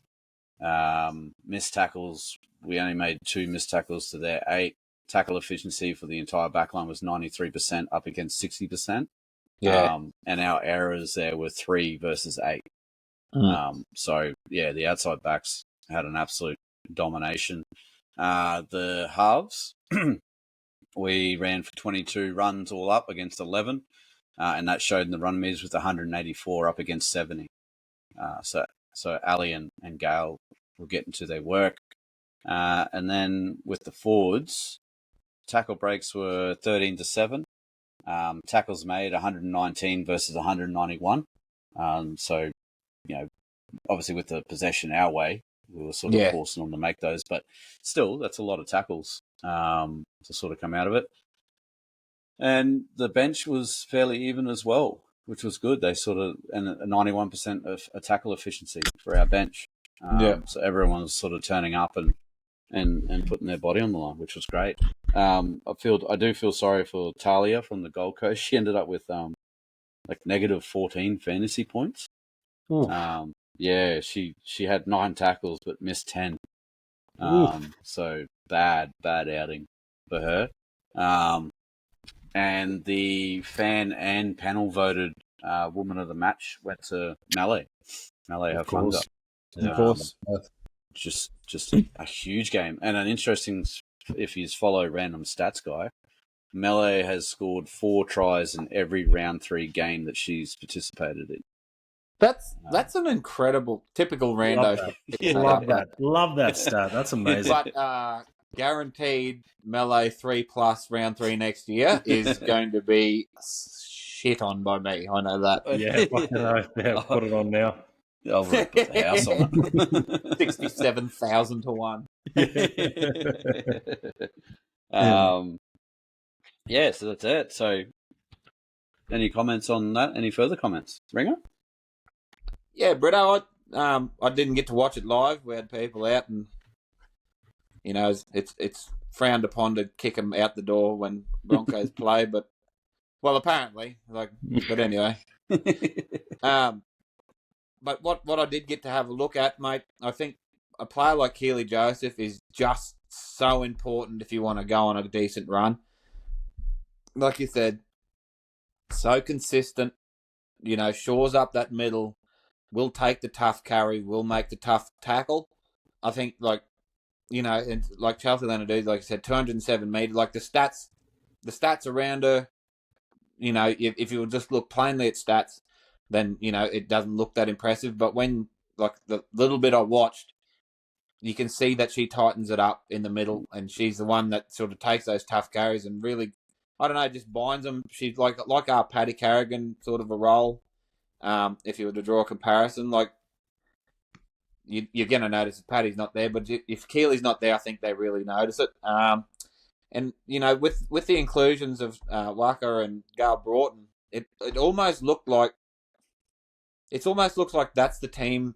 Missed tackles, we only made 2 missed tackles to their 8. Tackle efficiency for the entire backline was 93% up against 60%. Yeah. And our errors there were 3 versus 8. So, the outside backs had an absolute domination. The halves, we ran for 22 runs all up against 11, and that showed in the run meters with 184 up against 70. So Ali and Gail were getting to their work. And then with the forwards, tackle breaks were 13-7. Tackles made 119 versus 191. So, obviously with the possession our way, we were sort of forcing them to make those, but still, that's a lot of tackles to sort of come out of it. And the bench was fairly even as well, which was good. They sort of, and a 91% of a tackle efficiency for our bench. So everyone was sort of turning up and putting their body on the line, which was great. I do feel sorry for Talia from the Gold Coast. She ended up with like -14 fantasy points. Yeah, she had 9 tackles but missed 10. So bad outing for her. And the fan and panel voted woman of the match went to Malay Hufanga. Of course. Just a huge game. And an interesting, if you follow Random Stats Guy, Malay has scored 4 tries in every round 3 game that she's participated in. That's an incredible, typical rando. Love that stat. That's amazing. But guaranteed Melee 3+ round 3 next year is going to be shit on by me. I know that. Yeah, put it on now. I'll put the house on it. 67,000 to 1. Yeah, so that's it. So, any comments on that? Any further comments, Ringer? Yeah, Britto, I didn't get to watch it live. We had people out, and you know it's frowned upon to kick them out the door when Broncos play. But apparently, but anyway. But what I did get to have a look at, mate, I think a player like Keely Joseph is just so important if you want to go on a decent run. Like you said, so consistent, shores up that middle, will take the tough carry, will make the tough tackle. I think, and like Chelsea Leonard, like I said, 207 metres, like the stats around her, if you would just look plainly at stats, then, it doesn't look that impressive. But when, the little bit I watched, you can see that she tightens it up in the middle, and she's the one that sort of takes those tough carries and really, I don't know, just binds them. She's like our Paddy Carrigan sort of a role. If you were to draw a comparison, you're going to notice if Paddy's not there, but if Keely's not there, I think they really notice it. And, with the inclusions of Waka and Gail Broughton, it almost looked like, looks like that's the team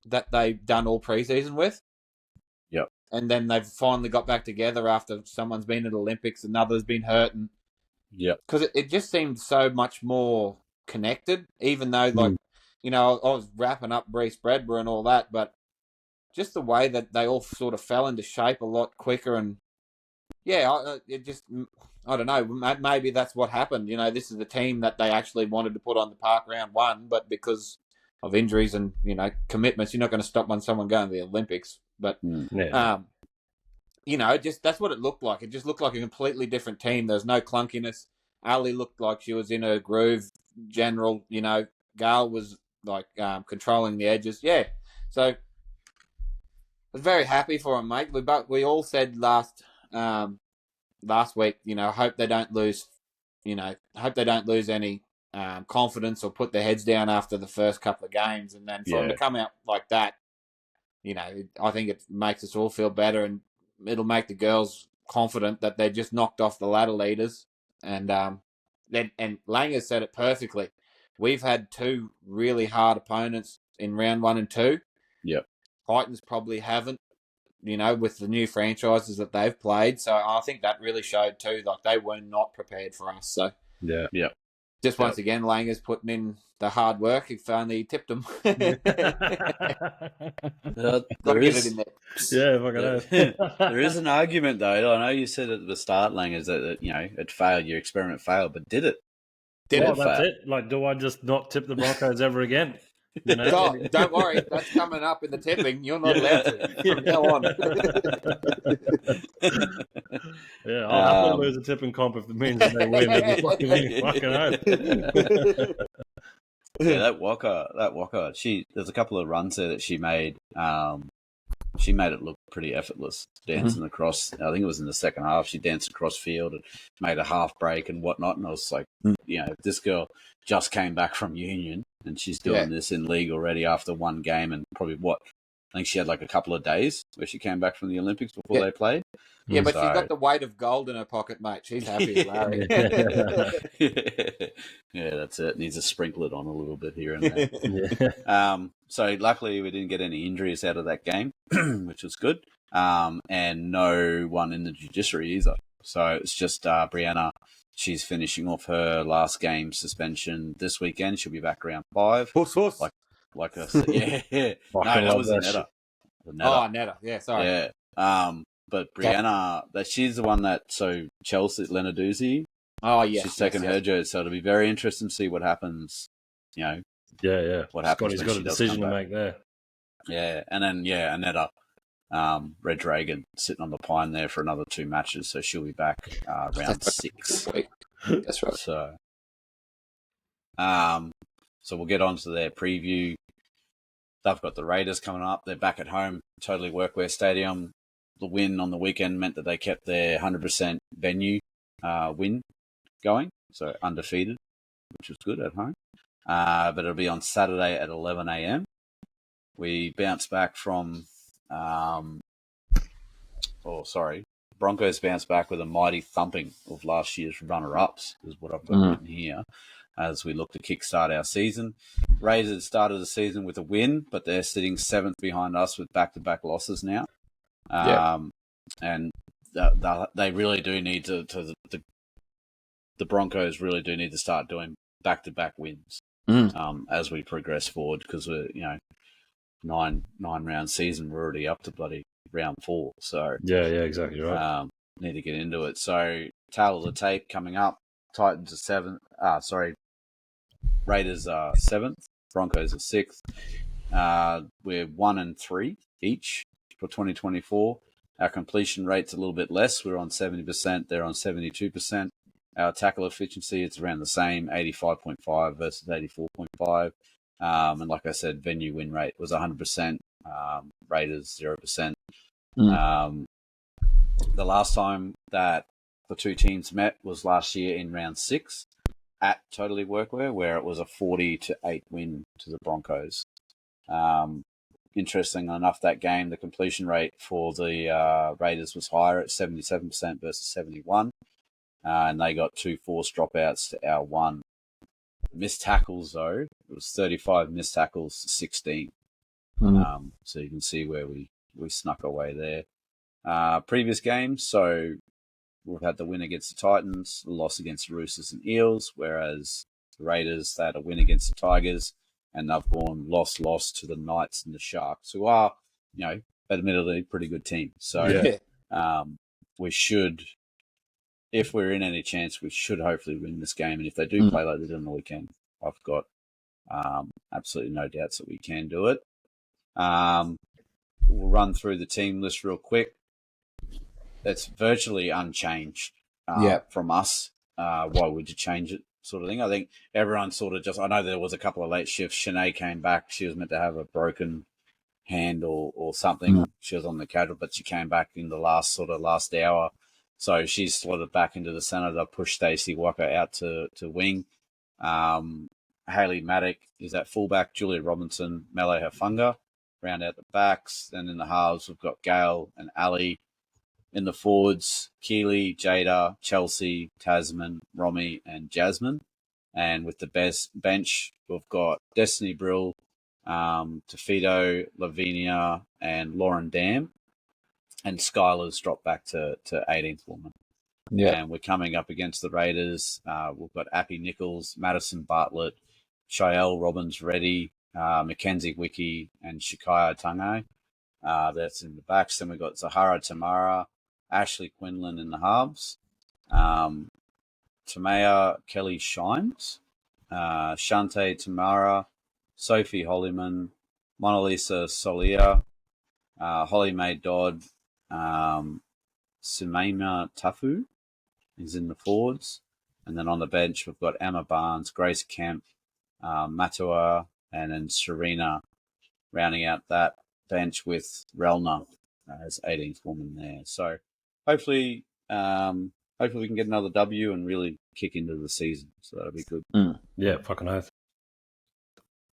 that they've done all preseason with. Yep. And then they've finally got back together after someone's been at Olympics, another's been hurt. And yep. Because it just seemed so much more connected, even though, I was wrapping up Brees Bradbury and all that, but just the way that they all sort of fell into shape a lot quicker. And, I don't know, maybe that's what happened. This is the team that they actually wanted to put on the park round 1, but because of injuries and, commitments, you're not going to stop someone going to the Olympics. But, that's what it looked like. It just looked like a completely different team. There was no clunkiness. Ali looked like she was in her groove. General, Gail was controlling the edges. Yeah. So I was very happy for him, mate. We all said last week, hope they don't lose, any confidence or put their heads down after the first couple of games. And then for them to come out like that, I think it makes us all feel better, and it'll make the girls confident that they just knocked off the ladder leaders. And Langer said it perfectly. We've had 2 really hard opponents in round 1 and 2. Yep. Titans probably haven't, with the new franchises that they've played. So I think that really showed too. They were not prepared for us. So yeah. Just once again, Langer's putting in the hard work. If only he tipped them. There is an argument, though. I know you said at the start, Langers, that it failed. Your experiment failed, but did it? That's it. Do I just not tip the Broncos ever again? Don't worry, that's coming up in the tipping. You're not allowed to from now on. I'll have to lose a tipping comp if it means that they win. Fucking Yeah, that Waka. There's a couple of runs there that she made. She made it look pretty effortless, dancing across. I think it was in the second half. She danced across field and made a half break and whatnot. And I was like, this girl just came back from Union and she's doing this in league already after 1 game and probably I think she had a couple of days where she came back from the Olympics before they played. Yeah, but she's got the weight of gold in her pocket, mate. She's happy as Larry. Yeah, that's it. Needs to sprinkle it on a little bit here and there. So luckily we didn't get any injuries out of that game, which was good. And no one in the judiciary either. So it's just Brianna. She's finishing off her last game suspension this weekend. She'll be back round 5. Horse. like I said, yeah. No, that was Netta. Oh, Netta. Yeah, sorry. Yeah. But Brianna, she's the one that Chelsea Lenarduzzi. Oh, yes. She's taken her jersey, so it'll be very interesting to see what happens. Yeah. What happens? He's got a decision to make there. Yeah, and then Annetta, Red Dragon sitting on the pine there for another 2 matches, so she'll be back round 6. That's right. So we'll get on to their preview. They've got the Raiders coming up. They're back at home, Totally Workwear Stadium. The win on the weekend meant that they kept their 100% venue win going, so undefeated, which was good at home. But it'll be on Saturday at 11 a.m. We bounce back from, Broncos bounce back with a mighty thumping of last year's runner-ups, is what I've got written here, as we look to kickstart our season. Raiders started the season with a win, but they're sitting 7th behind us with back-to-back losses now. And they really do need the Broncos really do need to start doing back-to-back wins as we progress forward, because we're 9 round season, we're already up to bloody round 4. So yeah, exactly right. Need to get into it. So tail of the tape coming up. Titans are 7th. Raiders are 7th. Broncos are 6th. We're 1-3 each for 2024. Our completion rate's a little bit less. We're on 70%. They're on 72%. Our tackle efficiency, it's around the same, 85.5 versus 84.5. And like I said, venue win rate was 100%. Raiders 0%. The last time that the two teams met was last year in round 6 at Totally Workwear, where it was a 40-8 win to the Broncos. Interesting enough, that game, the completion rate for the Raiders was higher at 77% versus 71, and they got 2 forced dropouts to our 1. Missed tackles, though, it was 35 missed tackles to 16. So you can see where we snuck away there. Previous games, so we've had the win against the Titans, the loss against the Roosters and Eels, whereas the Raiders, they had a win against the Tigers, and they've gone loss to the Knights and the Sharks, who are, admittedly, a pretty good team. So we should, if we're in any chance, we should hopefully win this game. And if they do play like they did on the weekend, I've got absolutely no doubts that we can do it. We'll run through the team list real quick. It's virtually unchanged from us. Why would you change it, sort of thing? I think everyone sort of I know there was a couple of late shifts. Shanae came back. She was meant to have a broken hand or something. She was on the casual, but she came back in the last hour. So she's slotted back into the centre to push Stacey Walker out to wing. Hayley Maddock is at fullback. Julia Robinson, Mele Hafunga round out the backs. Then in the halves, we've got Gale and Ali. In the forwards, Keely, Jada, Chelsea, Tasman, Romy, and Jasmine. And with the bench, we've got Destiny Brill, Tafito, Lavinia, and Lauren Dam. And Skylar's dropped back to 18th woman. Yeah. And we're coming up against the Raiders. We've got Appy Nichols, Madison Bartlett, Shael Robbins Reddy, Mackenzie Wiki, and Shikaya Tangai. That's in the backs. Then we've got Zahara Tamara, Ashley Quinlan in the halves, Tamaya Kelly Shines, Shante Tamara, Sophie Hollyman, Mona Lisa Solia, Holly Mae Dodd, Sumaima Tafu is in the forwards. And then on the bench, we've got Emma Barnes, Grace Kemp, Matua, and then Serena rounding out that bench with Relna as 18th woman there. So hopefully we can get another W and really kick into the season. So that'll be good. Yeah, fucking oath.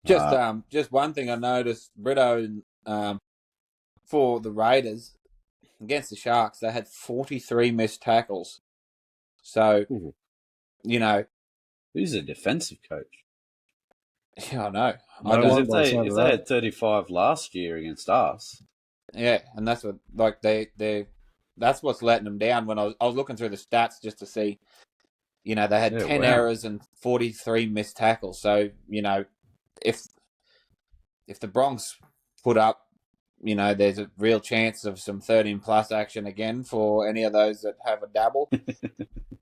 Just one thing I noticed, Britto, for the Raiders against the Sharks, they had 43 missed tackles. So, who's a defensive coach? Yeah, I know. If they had 35 last year against us. Yeah, and that's what that's what's letting them down. When I was looking through the stats just to see, they had 10 errors and 43 missed tackles. So, if if the Bronx put up, there's a real chance of some 13-plus action again for any of those that have a dabble.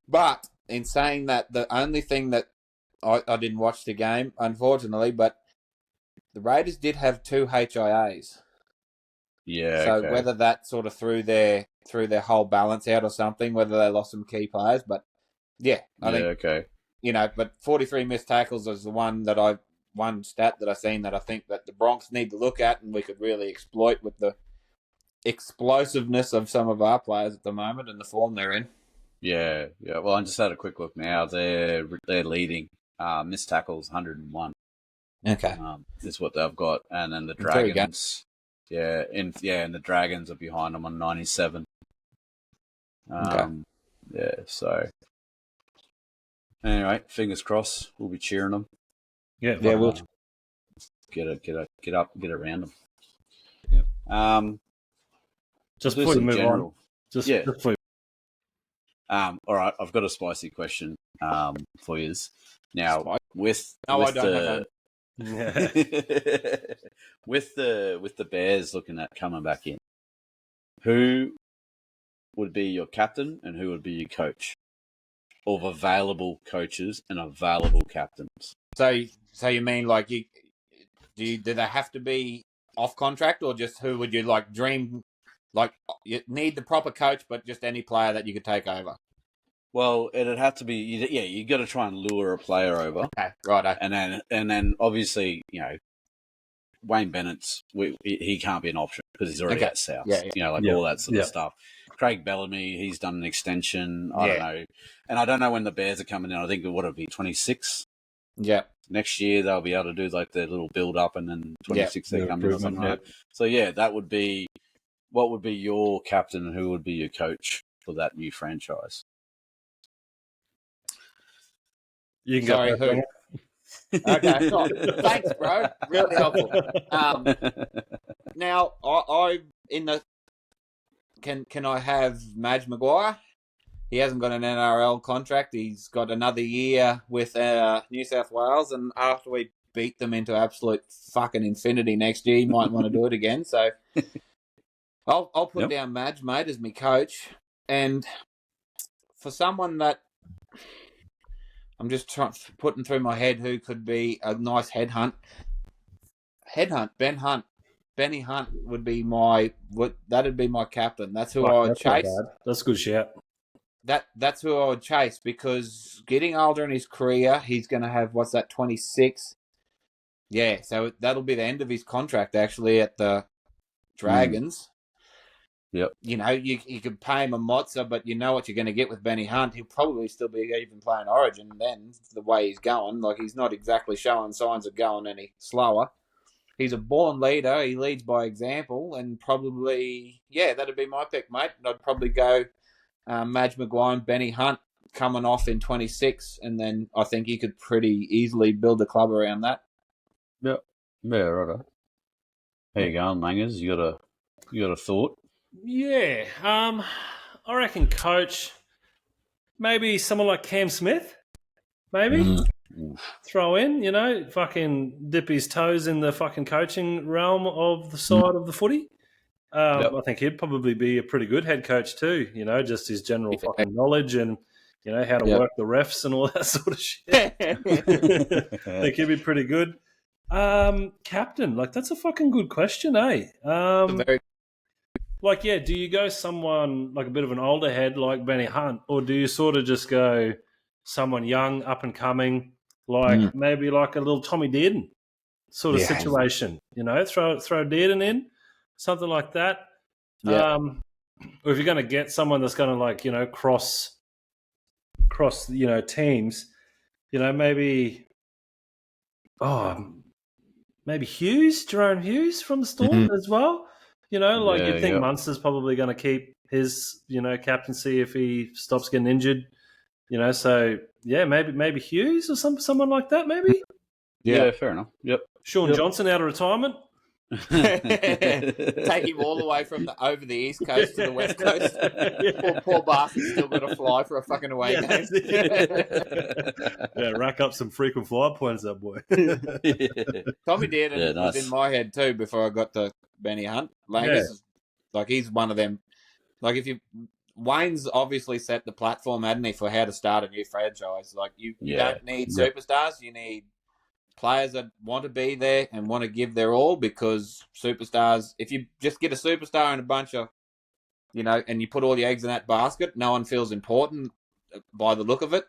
But in saying that, the only thing that I didn't watch the game, unfortunately, but the Raiders did have 2 HIAs. Yeah. So okay. whether that sort of threw their whole balance out or something, whether they lost some key players, but I think okay. but 43 missed tackles is the one stat that I seen that I think that the Bronx need to look at, and we could really exploit with the explosiveness of some of our players at the moment and the form they're in. Yeah. Well, I just had a quick look now. They're leading missed tackles 101. Okay, is what they've got, and then the Dragons. And the Dragons are behind them on 97. Yeah. So anyway, fingers crossed. We'll be cheering them. Yeah. We'll get up, get around them. Yeah. Just before you move on. Just before. All right, I've got a spicy question for you. Now, with the Bears looking at coming back in, who would be your captain and who would be your coach of available coaches and available captains? So you mean like do they have to be off contract, or just who would you like dream? Like you need the proper coach, but just any player that you could take over. Well, it'd have to be you got to try and lure a player over. Okay, right. And then obviously Wayne Bennett's he can't be an option because he's already at South. All that sort of stuff. Craig Bellamy, he's done an extension. I don't know, and I don't know when the Bears are coming in. I think what it'll be 26. Yeah. Next year they'll be able to do like their little build up, and then 26 they come in or something. Right? So that would be. What would be your captain and who would be your coach for that new franchise? You can go. Who? Okay, thanks, bro. Really helpful. Now, I in the can I have Madge Maguire? He hasn't got an NRL contract. He's got another year with New South Wales, and after we beat them into absolute fucking infinity next year, he might want to do it again. So. I'll put down Madge, mate, as my coach. And for someone that I'm just putting through my head who could be a nice headhunt, Benny Hunt would be that'd be my captain. That's who I would chase. That's a good shout. That's who I would chase, because getting older in his career, he's going to have, 26? Yeah, so that'll be the end of his contract, actually, at the Dragons. Yep. You could pay him a mozza, but you know what you're going to get with Benny Hunt. He'll probably still be even playing Origin then, the way he's going. Like, he's not exactly showing signs of going any slower. He's a born leader. He leads by example, and probably, that'd be my pick, mate. I'd probably go Madge Maguire and Benny Hunt coming off in 26, and then I think you could pretty easily build a club around that. Yep. Yeah, right. How you going, Mangers? You got a thought? Yeah, I reckon coach, maybe someone like Cam Smith, maybe throw in, fucking dip his toes in the fucking coaching realm of the side of the footy. I think he'd probably be a pretty good head coach too, just his general fucking knowledge and, how to work the refs and all that sort of shit. I think he'd be pretty good. Captain, that's a fucking good question, eh? Do you go someone like a bit of an older head like Benny Hunt, or do you sort of just go someone young, up and coming, maybe like a little Tommy Dearden sort of situation? Throw Dearden in, something like that. Yeah. Or if you're going to get someone that's going to cross teams, maybe Hughes, Jerome Hughes from the Storm as well. You'd think Munster's probably going to keep his, captaincy if he stops getting injured. Maybe Hughes or someone like that, maybe. Yeah, fair enough. Yep. Sean Johnson out of retirement. Take him all the way from over the east coast to the west coast. Poor bastard's still got to fly for a fucking away game. Yeah, rack up some frequent flyer points, that boy. Tommy Dearden was in my head too before I got to Benny Hunt. He's one of them. Like Wayne's obviously set the platform, hadn't he, for how to start a new franchise. Like you don't need superstars, you need players that want to be there and want to give their all, because superstars, if you just get a superstar and a bunch of, and you put all your eggs in that basket, no one feels important by the look of it.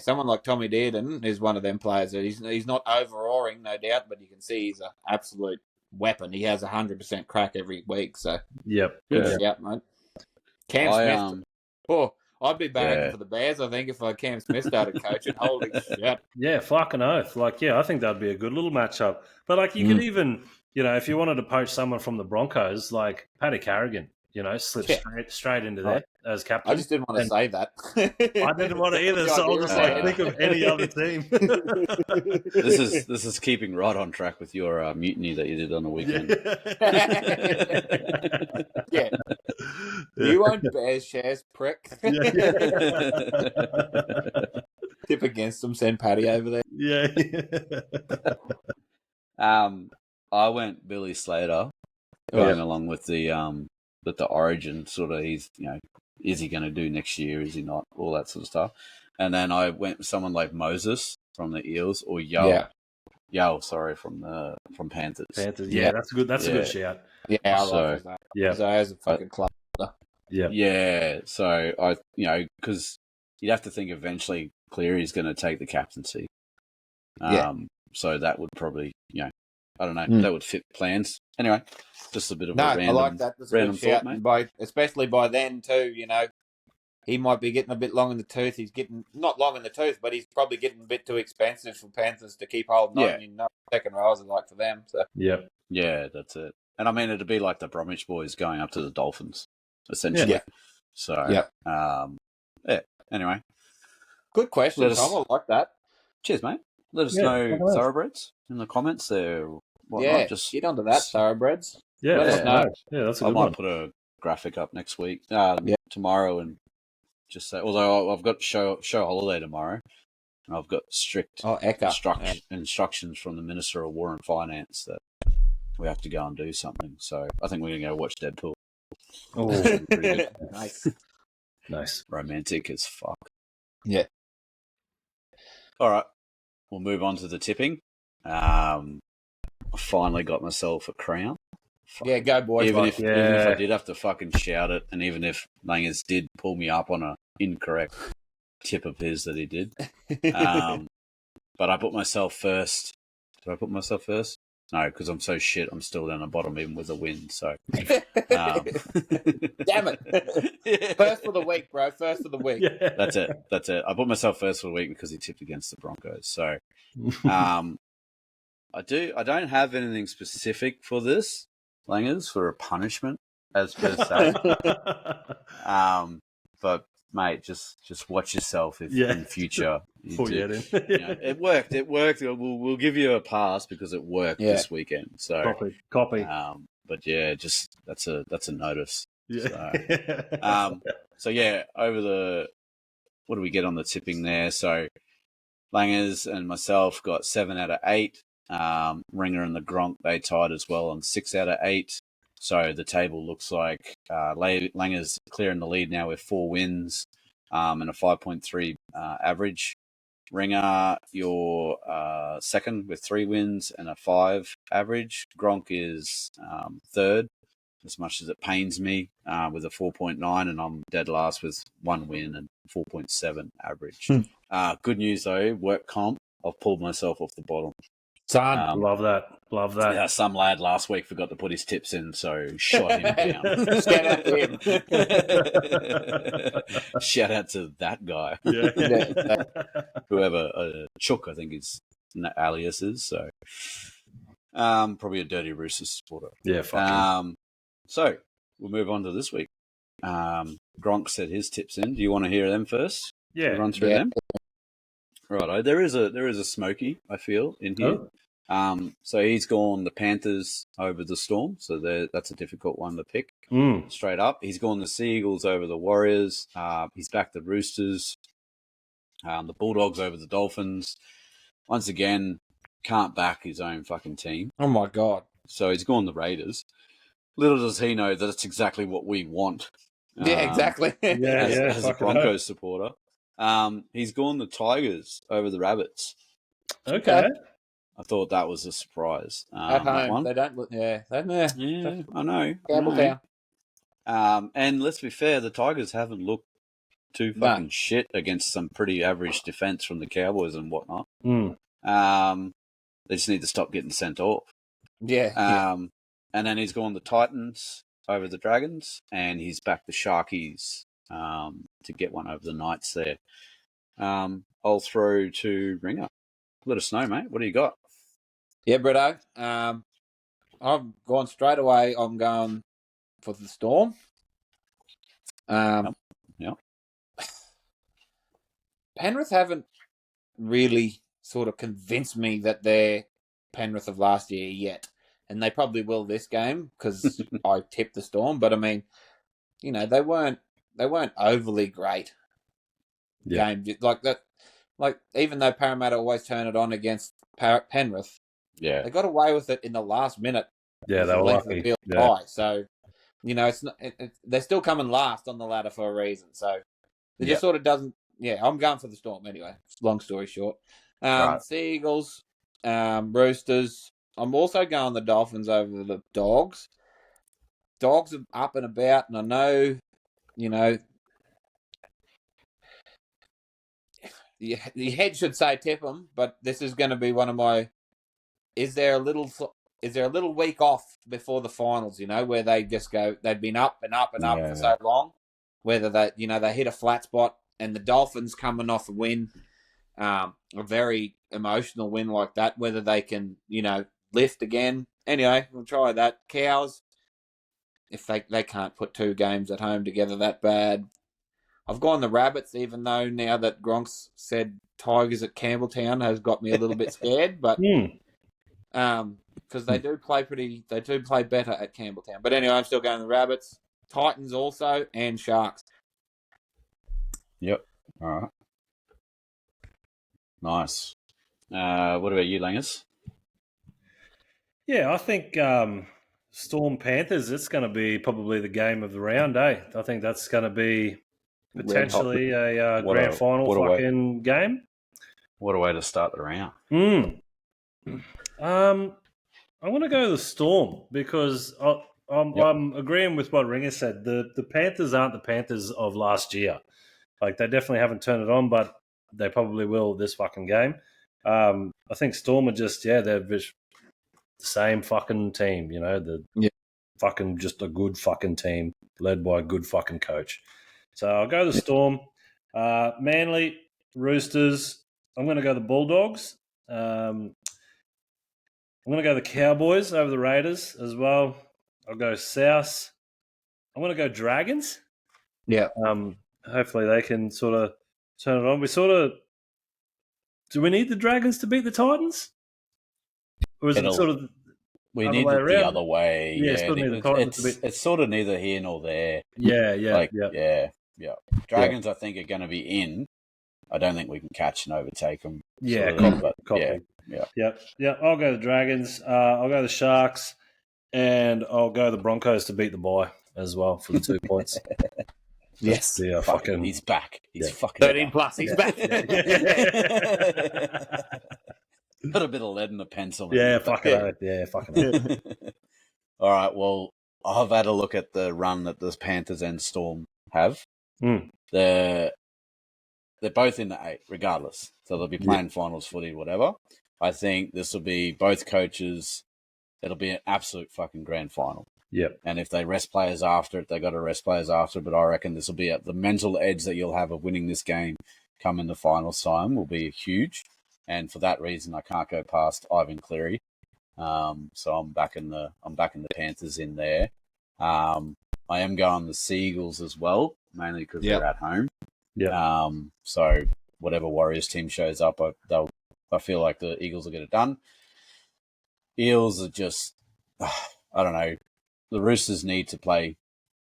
Someone like Tommy Dearden is one of them players that he's not overawing, no doubt, but you can see he's an absolute weapon. He has 100% crack every week. So good shout, mate. Cam Smith. I'd be barracking for the Bears, I think, if Cam Smith started coaching. Holy shit. Yeah, fucking oath. I think that'd be a good little matchup. But, you could even, if you wanted to poach someone from the Broncos, like Paddy Carrigan, slip straight into there as captain. I just didn't want to say that. I didn't want to either, so I'll just think of any other team. This is keeping right on track with your mutiny that you did on the weekend. Yeah. You own Bears shares, prick. Tip against them, send Paddy over there. Yeah. I went Billy Slater, going along with the Origin sort of. He's is he going to do next year? Is he not? All that sort of stuff. And then I went with someone like Moses from the Eels, or Yao, from Panthers. Yeah, that's good. That's a good shout. Yeah, I like that. Yeah, so as a fucking club. Yeah. So I, because you'd have to think eventually Cleary's going to take the captaincy. So that would probably, I don't know, that would fit plans. Anyway, just a bit of a random, I like that. That's random thought, mate. Especially by then too, he might be getting a bit long in the tooth. He's getting not long in the tooth, but he's probably getting a bit too expensive for Panthers to keep holding on. Second rows are like for them. So yeah, that's it. And I mean, it'd be like the Bromwich boys going up to the Dolphins, essentially. Yeah. So Anyway, good question, Tom. I like that. Cheers, mate. Let us know thoroughbreds in the comments there. Just get onto that, thoroughbreds. Yeah, let us know. Yeah, that's a good one. I might put a graphic up next week, tomorrow, and just say. Although I've got show holiday tomorrow, and I've got strict instructions from the Minister of War and Finance that we have to go and do something. So I think we're going to go watch Deadpool. Oh, pretty good. Nice, romantic as fuck. Yeah. All right, we'll move on to the tipping. I finally got myself a crown. Yeah, go boys. Even if I did have to fucking shout it, and even if Langers did pull me up on a incorrect tip of his that he did, but I put myself first. Did I put myself first? No, because I'm so shit. I'm still down the bottom, even with a win. So, damn it! First for the week, bro. First for the week. Yeah. That's it. I put myself first for the week because he tipped against the Broncos. So, I don't have anything specific for this, Langers, for a punishment as per se. But mate, just watch yourself if in future you do. It worked. We'll give you a pass because it worked this weekend. So copy. But yeah, just that's a notice. Yeah. So over the what do we get on the tipping there? So Langers and myself got 7 out of 8. Ringer and the Gronk, they tied as well on 6 out of 8. So the table looks like Langer's clearing the lead now with 4 wins and a 5.3 average. Ringer, you're second with 3 wins and a 5 average. Gronk is third, as much as it pains me, with a 4.9, and I'm dead last with 1 win and 4.7 average. Good news though, work comp, I've pulled myself off the bottom. Son, love that. Yeah, some lad last week forgot to put his tips in, so shot him down. Shout out to him. Shout out to that guy. Yeah. Whoever, Chook, I think his alias is. So, probably a Dirty Roosters supporter. Yeah, fucking. So, we'll move on to this week. Gronk said his tips in. Do you want to hear them first? Yeah. Run through them? Righto. There is a smoky, I feel, in here. So he's gone the Panthers over the Storm. So that's a difficult one to pick straight up. He's gone the Seagulls over the Warriors. He's backed the Roosters. The Bulldogs over the Dolphins. Once again, can't back his own fucking team. Oh, my God. So he's gone the Raiders. Little does he know that it's exactly what we want. Yeah, exactly. As a Broncos supporter. He's gone the Tigers over the Rabbits. Okay. I thought that was a surprise. At home, they don't look. Yeah, I know. Campbelltown. And let's be fair, the Tigers haven't looked too fucking shit against some pretty average defense from the Cowboys and whatnot. They just need to stop getting sent off. Yeah. And then he's gone the Titans over the Dragons, and he's backed the Sharkies to get one over the Knights there. I'll throw to Ringer. Let us know, mate. What do you got? Yeah, Britto. I've gone straight away. I'm going for the Storm. Yep. Penrith haven't really sort of convinced me that they're Penrith of last year yet. And they probably will this game because I tipped the Storm. But I mean, you know, they weren't overly great game like that. Like even though Parramatta always turn it on against Penrith, they got away with it in the last minute. Yeah, they were lucky. High. So you know, it's not. They're still coming last on the ladder for a reason. So it just sort of doesn't. Yeah, I'm going for the Storm anyway. Long story short, Seagulls, Roosters. I'm also going the Dolphins over the Dogs. Dogs are up and about, and I know, you know, your head should say tip them, but this is going to be one of my. Is there a little week off before the finals? You know, where they just go. They've been up and up and up for so long. Whether they hit a flat spot, and the Dolphins coming off a win, a very emotional win like that. Whether they can, lift again. Anyway, we'll try that. Cows, if they can't put two games at home together that bad. I've gone the Rabbits, even though now that Gronk's said Tigers at Campbelltown has got me a little bit scared, but because they do play better at Campbelltown. But anyway, I'm still going the Rabbits, Titans also, and Sharks. Yep. All right. Nice. What about you, Langers? Yeah, I think Storm Panthers, it's going to be probably the game of the round, eh? I think that's going to be potentially a grand final fucking game. What a way to start the round. I'm going to go the Storm because I'm agreeing with what Ringer said. The Panthers aren't the Panthers of last year. Like, they definitely haven't turned it on, but they probably will this fucking game. I think Storm are just, they're the same fucking team, fucking just a good fucking team led by a good fucking coach. So I'll go the Storm. Manly, Roosters. I'm going to go the Bulldogs. I'm going to go the Cowboys over the Raiders as well. I'll go South. I'm going to go Dragons. Yeah. Hopefully they can sort of turn it on. Do we need the Dragons to beat the Titans? Or is it sort of we need it the other way? Yeah, it's sort of neither here nor there. Yeah. Dragons, I think, are going to be in. I don't think we can catch and overtake them. Yeah, copy. Yeah. I'll go the Dragons. I'll go the Sharks, and I'll go the Broncos to beat the bye as well for the 2 points. Yes, he's back. He's fucking 13 back. plus. He's back. Got a bit of lead in the pencil. Fucking All right. Well, I've had a look at the run that the Panthers and Storm have. They're both in the 8, regardless. So they'll be playing finals footy, whatever. I think this will be both coaches. It'll be an absolute fucking grand final. Yep. And if they rest players after it, they got to rest players after it. But I reckon this will be the mental edge that you'll have of winning this game come in the finals time will be huge. And for that reason, I can't go past Ivan Cleary. So I'm backing the Panthers in there. I am going the Seagulls as well, mainly because they're at home. Yeah. So whatever Warriors team shows up, I feel like the Eagles will get it done. Eels are just, I don't know. The Roosters need to play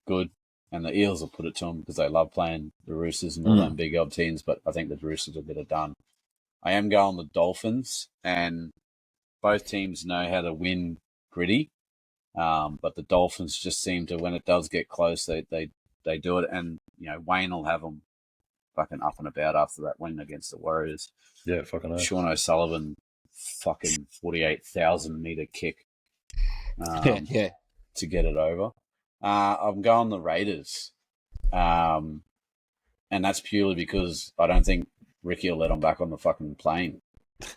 good, and the Eels will put it to them because they love playing the Roosters and all them big old teams. But I think the Roosters are a bit of done. I am going the Dolphins, and both teams know how to win gritty. But the Dolphins just seem to, when it does get close, they do it, and Wayne will have them fucking up and about after that win against the Warriors. Yeah, fucking hell. Sean O'Sullivan, fucking 48,000-meter kick, to get it over. I'm going the Raiders, and that's purely because I don't think Ricky will let them back on the fucking plane.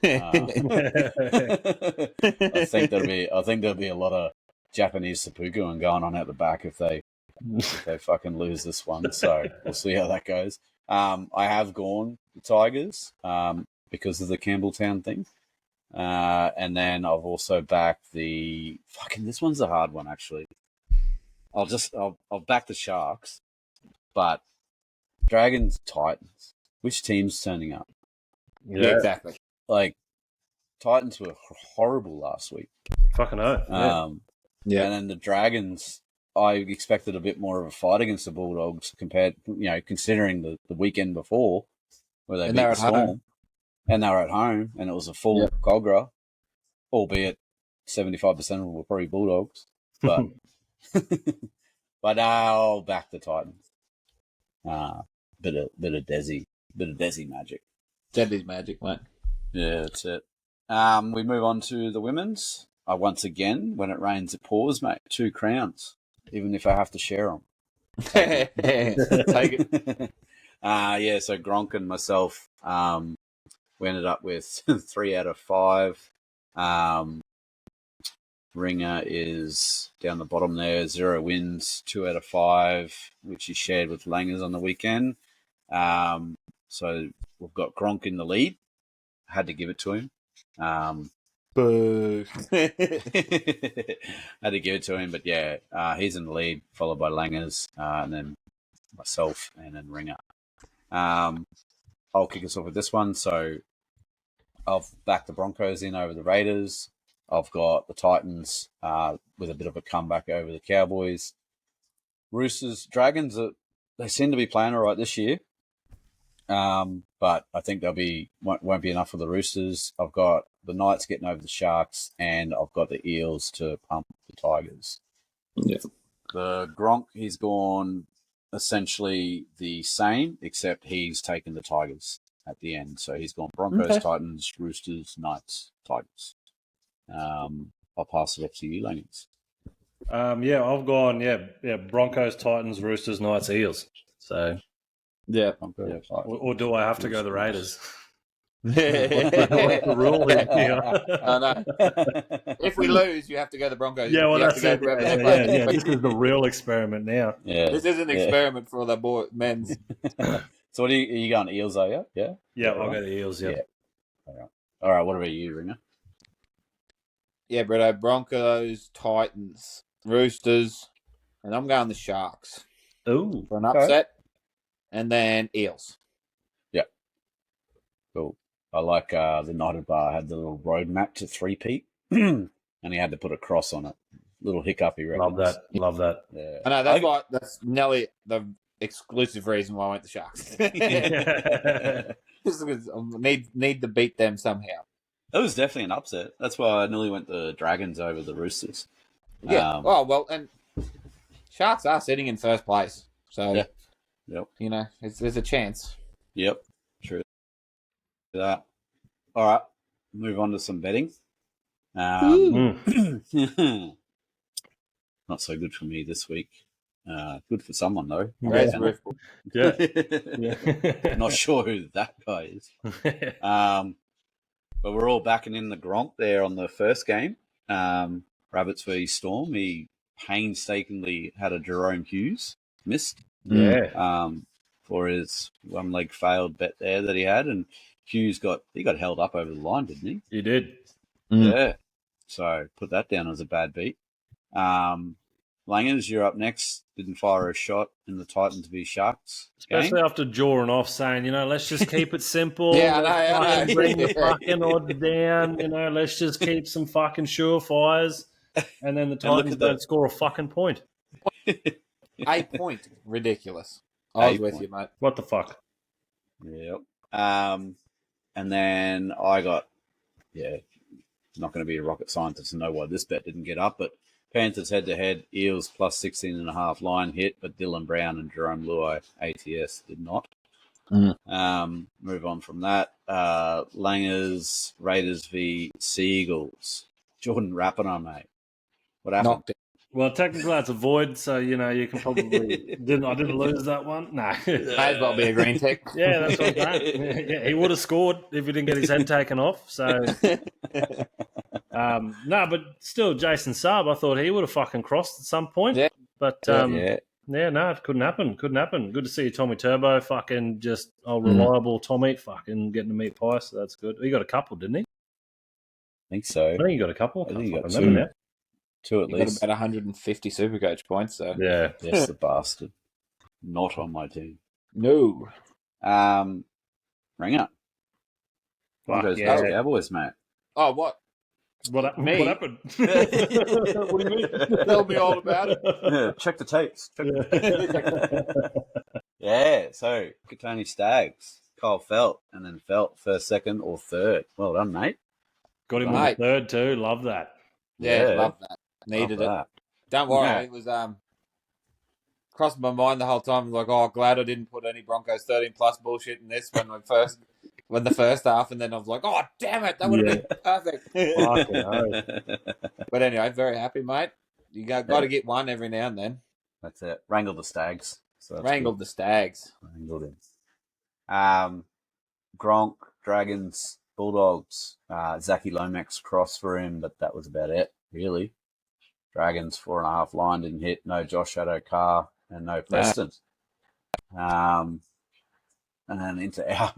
I think there'll be a lot of Japanese seppuku and going on out the back if they fucking lose this one. So we'll see how that goes. I have gone the Tigers because of the Campbelltown thing, and then I've also backed the this one's a hard one actually. I'll back the Sharks, but Dragons, Titans. Which team's turning up? Yeah, exactly. Like, Titans were horrible last week. Fucking hell. And then the Dragons, I expected a bit more of a fight against the Bulldogs compared, considering the weekend before where they beat the Storm. And they were at home, and it was a full Cogra, albeit 75% of them were probably Bulldogs. But but I'll back the Titans. Bit of Desi magic. Desi's magic, mate. Yeah, that's it. We move on to the women's. Once again, when it rains, it pours, mate. 2 crowns, even if I have to share them. Take it. So Gronk and myself, we ended up with 3 out of 5. Ringer is down the bottom there, 0 wins, 2 out of 5, which he shared with Langers on the weekend. So we've got Gronk in the lead. I had to give it to him. Boo. Had to give it to him, but he's in the lead, followed by Langers, and then myself, and then Ringer. I'll kick us off with this one. So I've backed the Broncos in over the Raiders. I've got the Titans with a bit of a comeback over the Cowboys. Roosters, Dragons, they seem to be playing all right this year. But I think won't be enough for the Roosters. I've got the Knights getting over the Sharks, and I've got the Eels to pump the Tigers. Yeah. The Gronk, he's gone essentially the same, except he's taken the Tigers at the end. So he's gone Broncos, Titans, Roosters, Knights, Tigers. I'll pass it off to you, Langers. I've gone Broncos, Titans, Roosters, Knights, Eels. So or do I have to go the Raiders? What's the rule here? I know. If we lose, you have to go the Broncos. Yeah, well, that's it. Yeah. This is the real experiment now. Yeah. This is an experiment for the men's. So what are you going, Eels, are you? Yeah? Yeah, I'll go the Eels, yeah. All right, what about you, Ringer? Yeah, Britto, Broncos, Titans, Roosters, and I'm going the Sharks. Ooh. For an upset. And then Eels. Yeah. Cool. I like the United Bar had the little roadmap to 3-peat, and he had to put a cross on it. Little hiccup, he reckons. Love that. Yeah. I know, that's nearly the exclusive reason why I went the Sharks. Just because I need to beat them somehow. It was definitely an upset. That's why I nearly went the Dragons over the Roosters. Yeah. And Sharks are sitting in first place. So, there's a chance. Yep. True. That. All right. Move on to some betting. Not so good for me this week. Good for someone, though. Yeah. Not sure who that guy is. But we're all backing in the Gronk there on the first game. Rabbits v Storm. He painstakingly had a Jerome Hughes missed. Yeah. For his one leg failed bet there that he had, and Hughes got held up over the line, didn't he? He did. Yeah. So put that down as a bad beat. Langers, you're up next. Didn't fire a shot in the Titans v Sharks Especially game. after drawing off, saying, let's just keep it simple. Yeah, I know. Bring the Yeah. fucking odds down. Let's just keep some fucking surefires. And then the Titans don't score a fucking point. 8 point. Ridiculous. I was with you, mate. What the fuck? Yep. And then I got, not going to be a rocket scientist to know why this bet didn't get up, but Panthers head-to-head, Eels plus 16.5 line hit, but Dylan Brown and Jerome Luai, ATS, did not. Move on from that. Langers, Raiders v Seagulls. Jordan Rapiner, mate. What happened? Well, technically that's a void, so you can probably I didn't lose that one. No, may as well be a green tick. Yeah, that's what I'm saying. Yeah, he would have scored if he didn't get his head taken off. So, no, but still, Jason Saab, I thought he would have fucking crossed at some point. Yeah. But no, it couldn't happen. Good to see you, Tommy Turbo. Fucking just reliable Tommy. Fucking getting to meet Pice. So that's good. He got a couple, didn't he? I think so. I think he got a couple. I think he got two. Now. Two at least. Got about 150 Supercoach points, so. Yeah. Yes, the bastard. Not on my team. No. Ringer. Broncos Cowboys, mate. Oh, what? What happened? What do you mean? Tell me all about it. Yeah, check the tapes. Yeah, so Katoni Stags, Kyle Felt, and then Felt first, second, or third. Well done, mate. Got him on the third too. Love that. Yeah, love that. Needed it. Don't worry, it was crossed my mind the whole time. Like, glad I didn't put any Broncos 13 plus bullshit in this when the first half, and then I was like, oh damn it, that would have been perfect. But anyway, very happy, mate. You got to get one every now and then. That's it. Wrangled the Stags. So Wrangled the Stags. Wrangled him. Gronk, Dragons, Bulldogs. Zachy Lomax cross for him, but that was about it, really. Dragons 4.5 line didn't hit. No Josh Addo-Carr and no Preston. And then into our.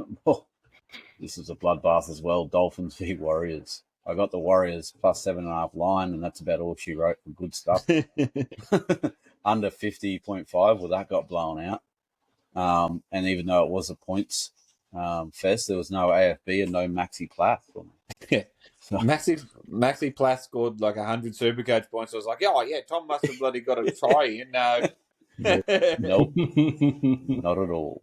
This was a bloodbath as well. Dolphins v Warriors. I got the Warriors plus 7.5 line, and that's about all she wrote for good stuff. Under 50.5, well, that got blown out. And even though it was a points fest, there was no AFB and no Maxi Plath for me. Yeah. So. Maxi Plath scored like 100 Supercoach points. I was like, Tom must have bloody got a try in. No. Nope. Not at all.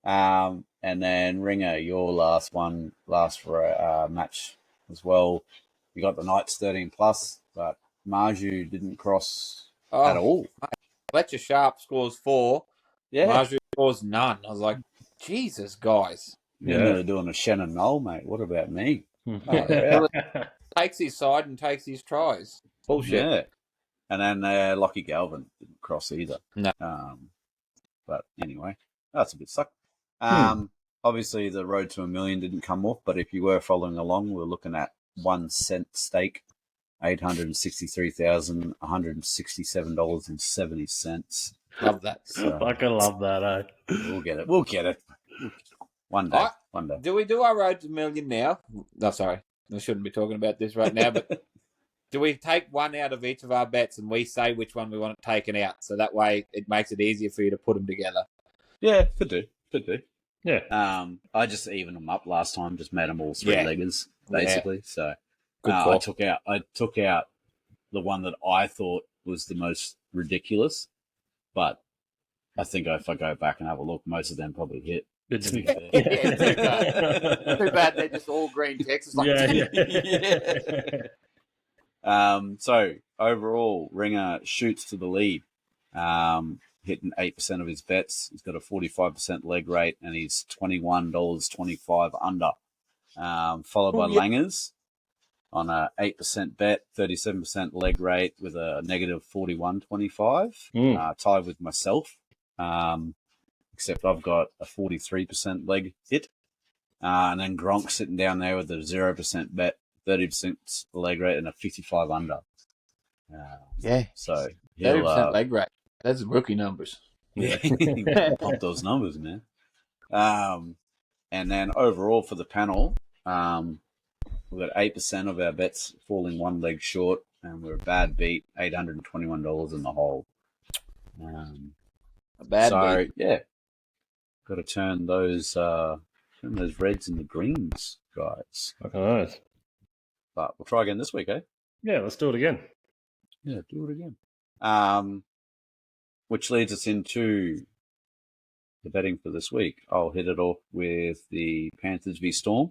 And then Ringer, your last for a match as well. You got the Knights 13 plus, but Marju didn't cross at all. Fletcher Sharp scores 4. Yeah. Marju scores none. I was like, Jesus, guys. You're doing a Shannon Knoll, mate. What about me? Takes his side and takes his tries. Bullshit. Yeah. And then Lockie Galvin didn't cross either. No. But anyway, that's a bit suck. Obviously, the road to $1 million didn't come off, but if you were following along, we're looking at 1 cent stake, $863,167.70. Love that. So, fucking love that, eh? We'll get it. One day. Do we do our road to $1 million now? No, sorry. I shouldn't be talking about this right now, but do we take one out of each of our bets and we say which one we want it taken out? So that way it makes it easier for you to put them together. Yeah, could do. Yeah. I just evened them up last time, just made them all three-leggers, basically. So I took out the one that I thought was the most ridiculous, but I think if I go back and have a look, most of them probably hit. Too bad they're just all green ticks. It's like, so overall, Ringer shoots to the lead, hitting 8% of his bets. He's got a 45% leg rate, and he's $21.25 under. Followed by Langers on a 8% bet, 37% leg rate with a negative 41.25. Tied with myself. Except I've got a 43% leg hit. And then Gronk sitting down there with a 0% bet, 30% leg rate, and a 55 under. So 30% leg rate. That's rookie numbers. Yeah, pump those numbers, man. And then overall for the panel, we've got 8% of our bets falling one leg short, and we're a bad beat, $821 in the hole. A bad beat. Yeah, got to turn those reds into greens, guys. Fucking oath. But we'll try again this week, eh? Yeah, let's do it again. Yeah, do it again. Which leads us into the betting for this week. I'll hit it off with the Panthers v Storm.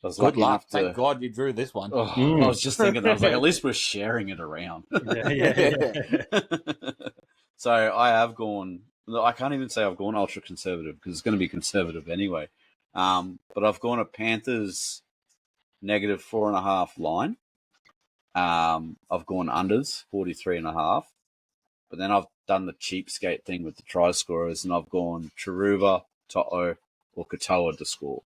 Good luck. Thank God you drew this one. I was just thinking, I was like, at least we're sharing it around. Yeah. So I have gone, I can't even say I've gone ultra conservative because it's going to be conservative anyway. But I've gone a Panthers -4.5 line. I've gone unders 43.5. But then I've done the cheapskate thing with the try scorers, and I've gone Chiruva, To'o, or Katoa to score.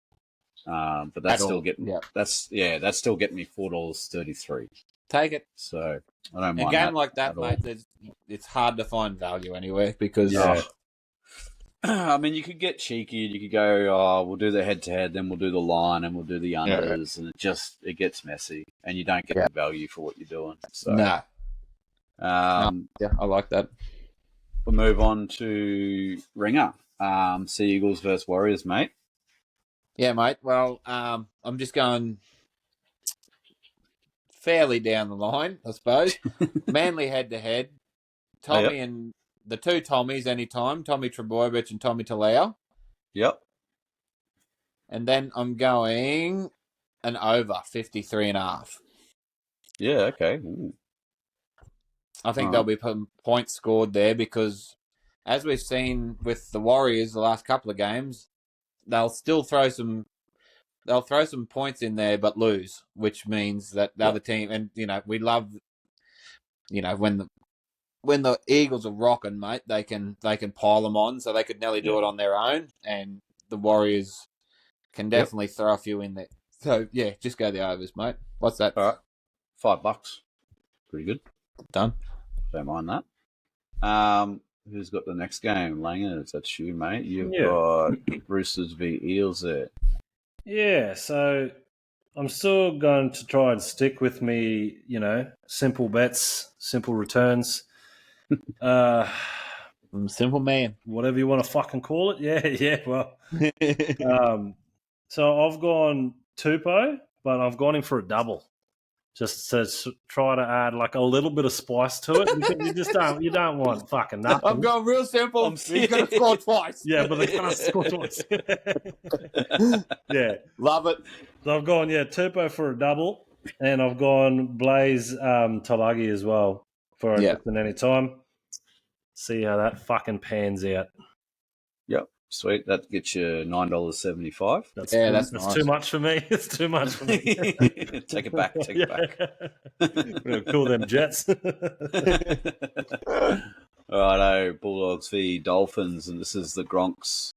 But that's still getting that's still getting me $4.33. Take it. So I don't mind. In a game like that, mate, it's hard to find value anyway because I mean, you could get cheeky. You could go, we'll do the head-to-head, then we'll do the line, and we'll do the unders, and it gets messy, and you don't get the value for what you're doing. So, yeah, I like that. We'll move on to Ringer. Sea Eagles versus Warriors, mate. Yeah, mate. Well, I'm just going fairly down the line, I suppose. Manly head-to-head. Tommy and the two Tommies anytime. Tommy Trebojevic and Tommy Talau. Yep. And then I'm going an over 53.5. Yeah, okay. Ooh. I think there'll be points scored there because, as we've seen with the Warriors the last couple of games, they'll still throw some points in there but lose, which means that the other team, and we love, when the Eagles are rocking, mate, they can pile them on, so they could nearly do it on their own, and the Warriors can definitely throw a few in there. So yeah, just go the overs, mate. What's that? All right, $5. Pretty good. Done. Don't mind that. Who's got the next game? Langers, that's you, mate. You've got Roosters v Eels there. Yeah, so I'm still going to try and stick with me, simple bets, simple returns. Simple man. Whatever you want to fucking call it. Yeah, well. So I've gone Tupou, but I've gone in for a double. Just to try to add like a little bit of spice to it. You don't want fucking nothing. I'm going real simple. He's going to score twice. Yeah, but they're going to score twice. Yeah. Love it. So I've gone, Tupou for a double, and I've gone Blaze Talagi as well for just an any time. See how that fucking pans out. Yep. Sweet. That gets you $9.75. That's nice. Too much for me. It's too much for me. Take it back. Take it back. Call them Jets. Righto, Bulldogs v Dolphins, and this is the Gronk's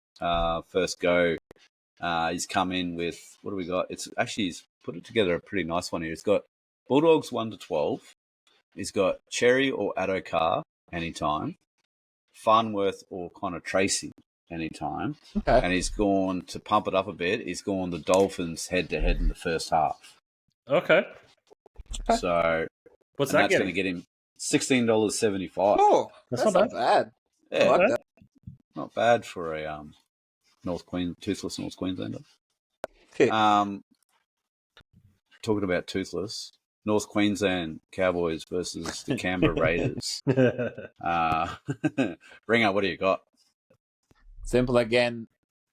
first go. He's come in with, what do we got? He's put it together a pretty nice one here. He's got Bulldogs 1-12. He's got Cherry or Adokar anytime. Farnworth or Connor Tracy anytime. Okay. And he's gone, to pump it up a bit, he's gone the Dolphins head-to-head in the first half. Okay. So what's that's going to get him $16.75. Oh, that's not bad. Yeah, I like that. Not bad for a toothless North Queenslander. Talking about toothless, North Queensland Cowboys versus the Canberra Raiders. Ringer, what do you got? Simple again,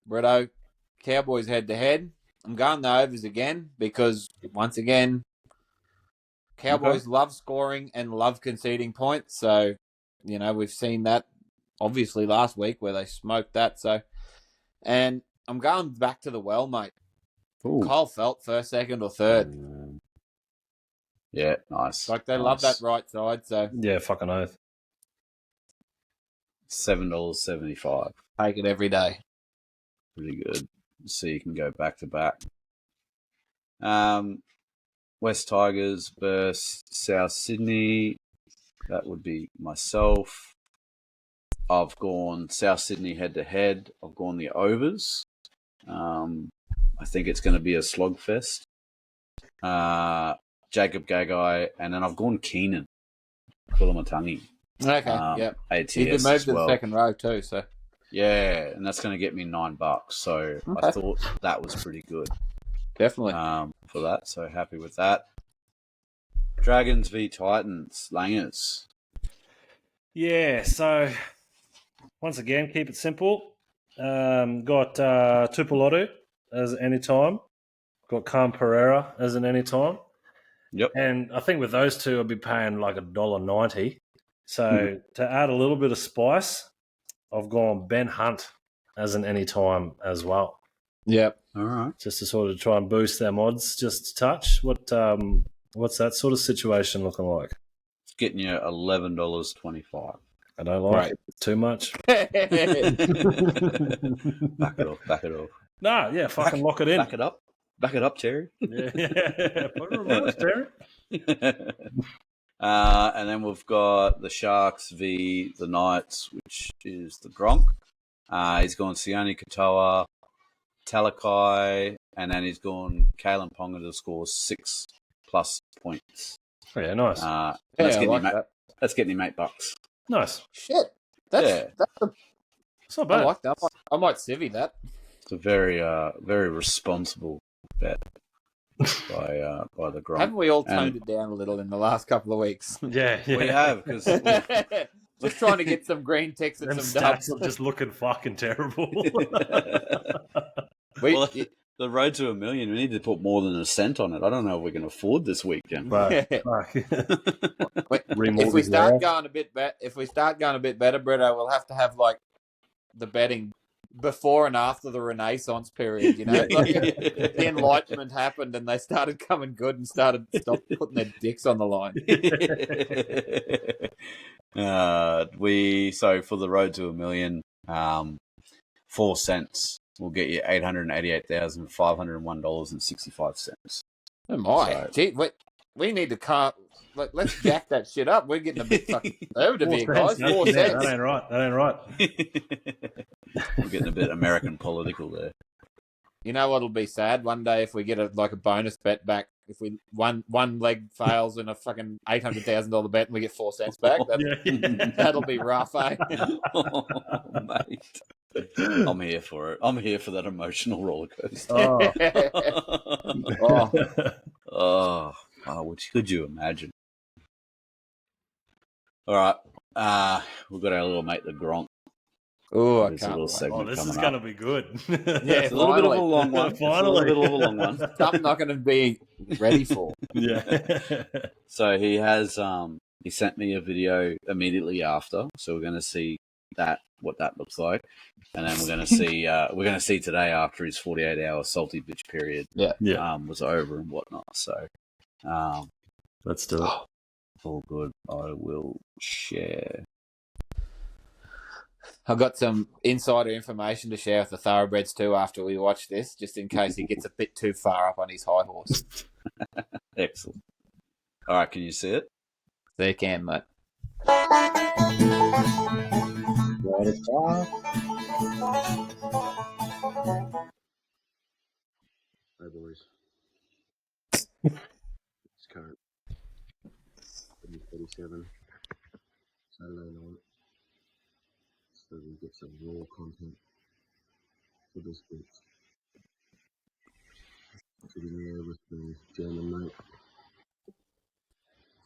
Britto. Cowboys head-to-head. I'm going the overs again because, once again, Cowboys love scoring and love conceding points. So, we've seen that obviously last week where they smoked that. So, and I'm going back to the well, mate. Ooh. Kyle Felt first, second, or third. Yeah, nice. Like they love that right side. So yeah, fucking oath. $7.75. Take it every day. Pretty good. So you can go back to back. West Tigers versus South Sydney. That would be myself. I've gone South Sydney head-to-head. I've gone the overs. I think it's going to be a slogfest. Jacob Gagai, and then I've gone Keenan Kulamatangi. Okay, ATS he's been moved as to well. the second row too, so. Yeah, and that's going to get me $9. So I thought that was pretty good. Definitely. For that, so happy with that. Dragons v Titans, Langers. Yeah, so once again, keep it simple. Got Tupelotu as any time. Got Cam Pereira as an any time. Yep. And I think with those two, I'll be paying like $1.90. So to add a little bit of spice, I've gone Ben Hunt as an any time as well. Yep. All right. Just to sort of try and boost them odds just a touch. What's that sort of situation looking like? It's getting you $11.25. I don't like it too much. Back it off. No, yeah, fucking lock it in. Back it up, Terry. Yeah. Put it reverse, Terry. And then we've got the Sharks v the Knights, which is the Gronk. He's gone Sione Katoa, Talakai, and then he's gone Kalen Ponga to score 6+ points. Oh, yeah, nice. That's getting him $8. Nice. Shit. That's not bad. I like that. I might civvy that. It's a very responsible bet by the Gronk. Haven't we all toned it down a little in the last couple of weeks? Yeah. We have, because just trying to get some green ticks and some stats dubs. are just looking fucking terrible. The road to $1 million, we need to put more than a cent on it. I don't know if we can afford this weekend. If we start going a bit better, Britto, we'll have to have like the betting before and after the Renaissance period. You know, the Enlightenment happened and they started coming good and stopped putting their dicks on the line. So for the road to $1 million, 4 cents will get you $888,501.65. Oh my! Gee, we need to let's jack that shit up. We're getting a bit fucking conservative here, guys. 4 cents. That ain't right. We're getting a bit American political there. You know what'll be sad one day if we get a bonus bet back. If we one leg fails in a fucking $800,000 bet and we get 4 cents back, that'll be rough, eh? Oh, mate. I'm here for it. I'm here for that emotional roller coaster. Which could you imagine? All right. We've got our little mate, the Gronk. Oh, I can't. This is going to be good. It's a little bit of a long one. Something not going to be ready for. Yeah. So he has. He sent me a video immediately after. So we're going to see what that looks like, and then we're going to see today after his 48-hour salty bitch period. Was over and whatnot. So, let's do it. All good. I will share. I've got some insider information to share with the Thoroughbreds too after we watch this, just in case he gets a bit too far up on his high horse. Excellent. All right, can you see it? There can, mate. Hey boys. It's current 37 Saturday night, so we get some raw content for this week. Sitting there with the German mate,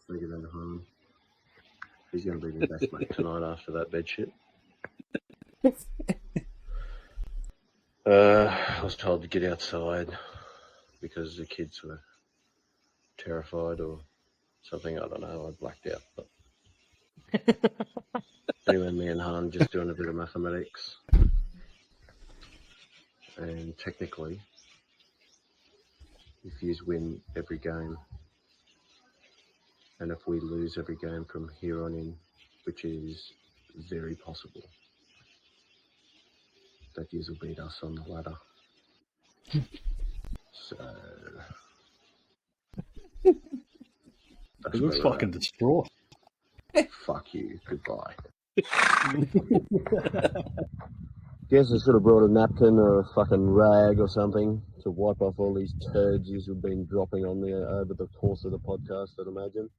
figured out home. He's going to be my best mate tonight after that bed shit. I was told to get outside because the kids were terrified or something. I don't know. I blacked out. But anyway, me and Han just doing a bit of mathematics. And technically, if you win every game, and if we lose every game from here on in, which is very possible, that yous will beat us on the ladder. So It looks fucking distraught. Fuck you. Goodbye. Guess I should have brought a napkin or a fucking rag or something to wipe off all these turds you've been dropping on me over the course of the podcast, I'd imagine.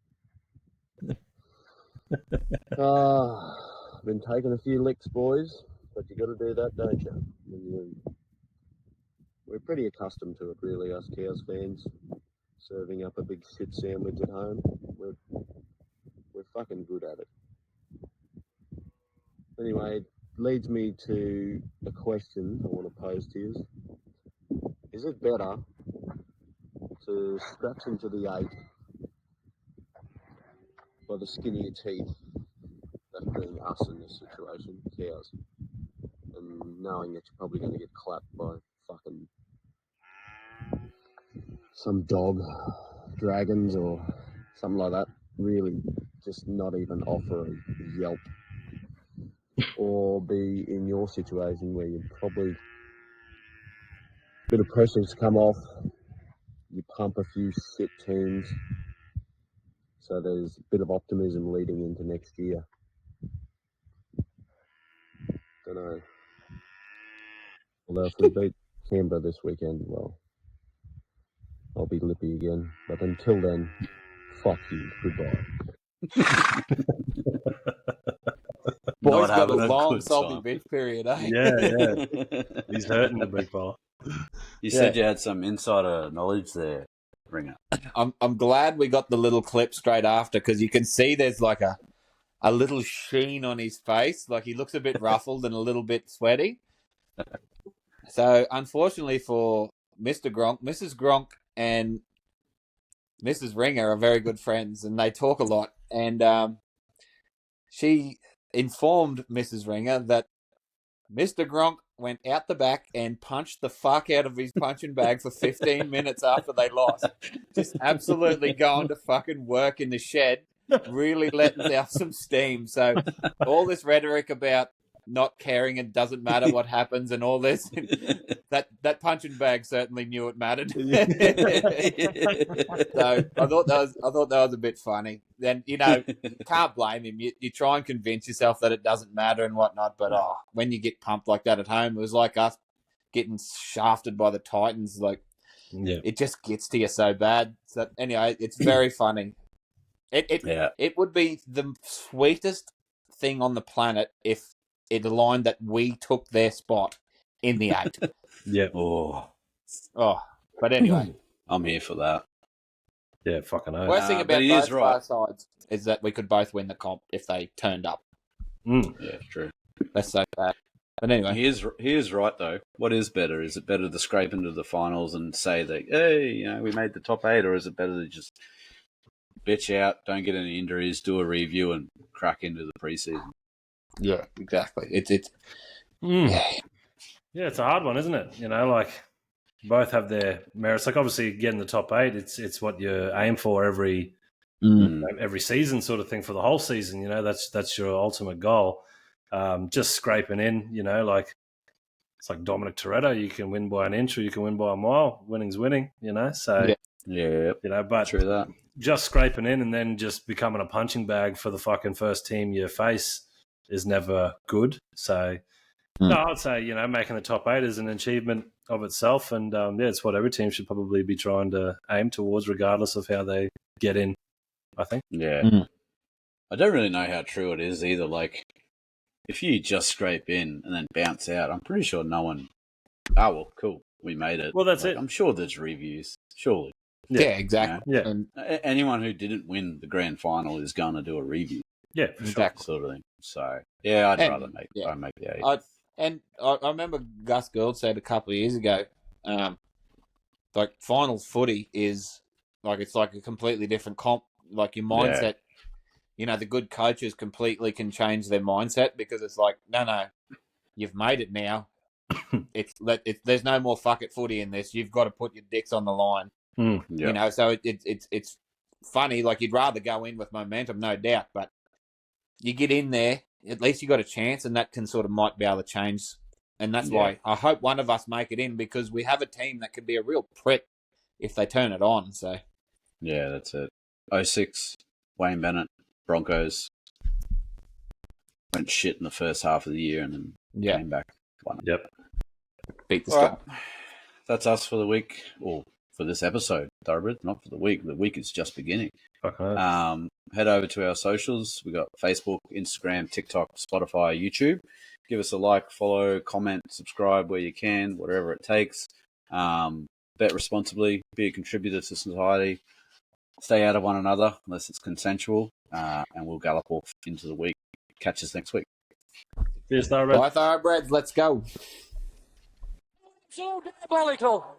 I've been taking a few licks, boys, but you got to do that, don't you? We're pretty accustomed to it, really, us Cows fans. Serving up a big shit sandwich at home. We're fucking good at it. Anyway, it leads me to a question I want to pose to you. Is it better to scratch into the 8 by the skin of your teeth, that being us in this situation, Cows, and knowing that you're probably going to get clapped by fucking some dog, dragons or something like that, really just not even offer a yelp, or be in your situation where you probably a bit of pressure's come off, you pump a few shit teams, so there's a bit of optimism leading into next year. Don't know. Although if we beat Canberra this weekend, well, I'll be lippy again. But until then, fuck you. Goodbye. Boy's got a having long good salty time. bitch period, eh? Yeah. He's hurting the big fella. You said you had some insider knowledge there, Ringer. I'm glad we got the little clip straight after, because you can see there's like a little sheen on his face. Like he looks a bit ruffled and a little bit sweaty. So unfortunately for Mr. Gronk, Mrs. Gronk and Mrs. Ringer are very good friends, and they talk a lot. And she informed Mrs. Ringer that Mr. Gronk went out the back and punched the fuck out of his punching bag for 15 minutes after they lost. Just absolutely going to fucking work in the shed, really letting out some steam. So all this rhetoric about not caring and doesn't matter what happens and all this, that punching bag certainly knew it mattered. So I thought that was a bit funny. Then, you can't blame him. You try and convince yourself that it doesn't matter and whatnot, but when you get pumped like that at home, it was like us getting shafted by the Titans. Like, it just gets to you so bad. So anyway, it's very funny. It would be the sweetest thing on the planet if it aligned that we took their spot in the 8. Yeah. But anyway, I'm here for that. Yeah, fucking oath. Worst thing about both sides is that we could both win the comp if they turned up. Yeah, true. Let's say that. But anyway, he is right though. What is better? Is it better to scrape into the finals and say that, hey, we made the top 8, or is it better to just bitch out, don't get any injuries, do a review, and crack into the preseason? Yeah, exactly. It's it's a hard one, isn't it? Like both have their merits. Like obviously getting the top 8, it's what you aim for every season, sort of thing, for the whole season. That's your ultimate goal. Just scraping in, like it's like Dominic Toretto. You can win by an inch or you can win by a mile. Winning's winning, So but true that. Just scraping in and then just becoming a punching bag for the fucking first team you face is never good. So, no, I'd say, making the top 8 is an achievement of itself. And, it's what every team should probably be trying to aim towards, regardless of how they get in, I think. Yeah. I don't really know how true it is either. Like, if you just scrape in and then bounce out, I'm pretty sure no one, cool, we made it. Well, that's it. I'm sure there's reviews, surely. Yeah, exactly. Yeah. And anyone who didn't win the grand final is going to do a review. Yeah, for exactly. Sort of thing. So, I'd rather make the 8. I remember Gus Gould said a couple of years ago, like finals footy is like, it's like a completely different comp. Like your mindset, the good coaches completely can change their mindset, because it's like, no, you've made it now. There's no more fuck it footy in this. You've got to put your dicks on the line. So it's funny. Like, you'd rather go in with momentum, no doubt, but you get in there, at least you got a chance, and that can sort of might be able to change. And that's why I hope one of us make it in, because we have a team that could be a real prick if they turn it on. So yeah, that's it. 06, Wayne Bennett, Broncos went shit in the first half of the year and then came back. Yep. Beat the Storm. that's us for the week, or for this episode, Thoroughbred, not for the week. The week is just beginning. Okay. Head over to our socials. We got Facebook, Instagram, TikTok, Spotify, YouTube. Give us a like, follow, comment, subscribe where you can, whatever it takes. Bet responsibly, be a contributor to society. Stay out of one another unless it's consensual, and we'll gallop off into the week. Catch us next week. Cheers, Thoroughbred. Bye, Thoroughbreds. Let's go. So diabolical.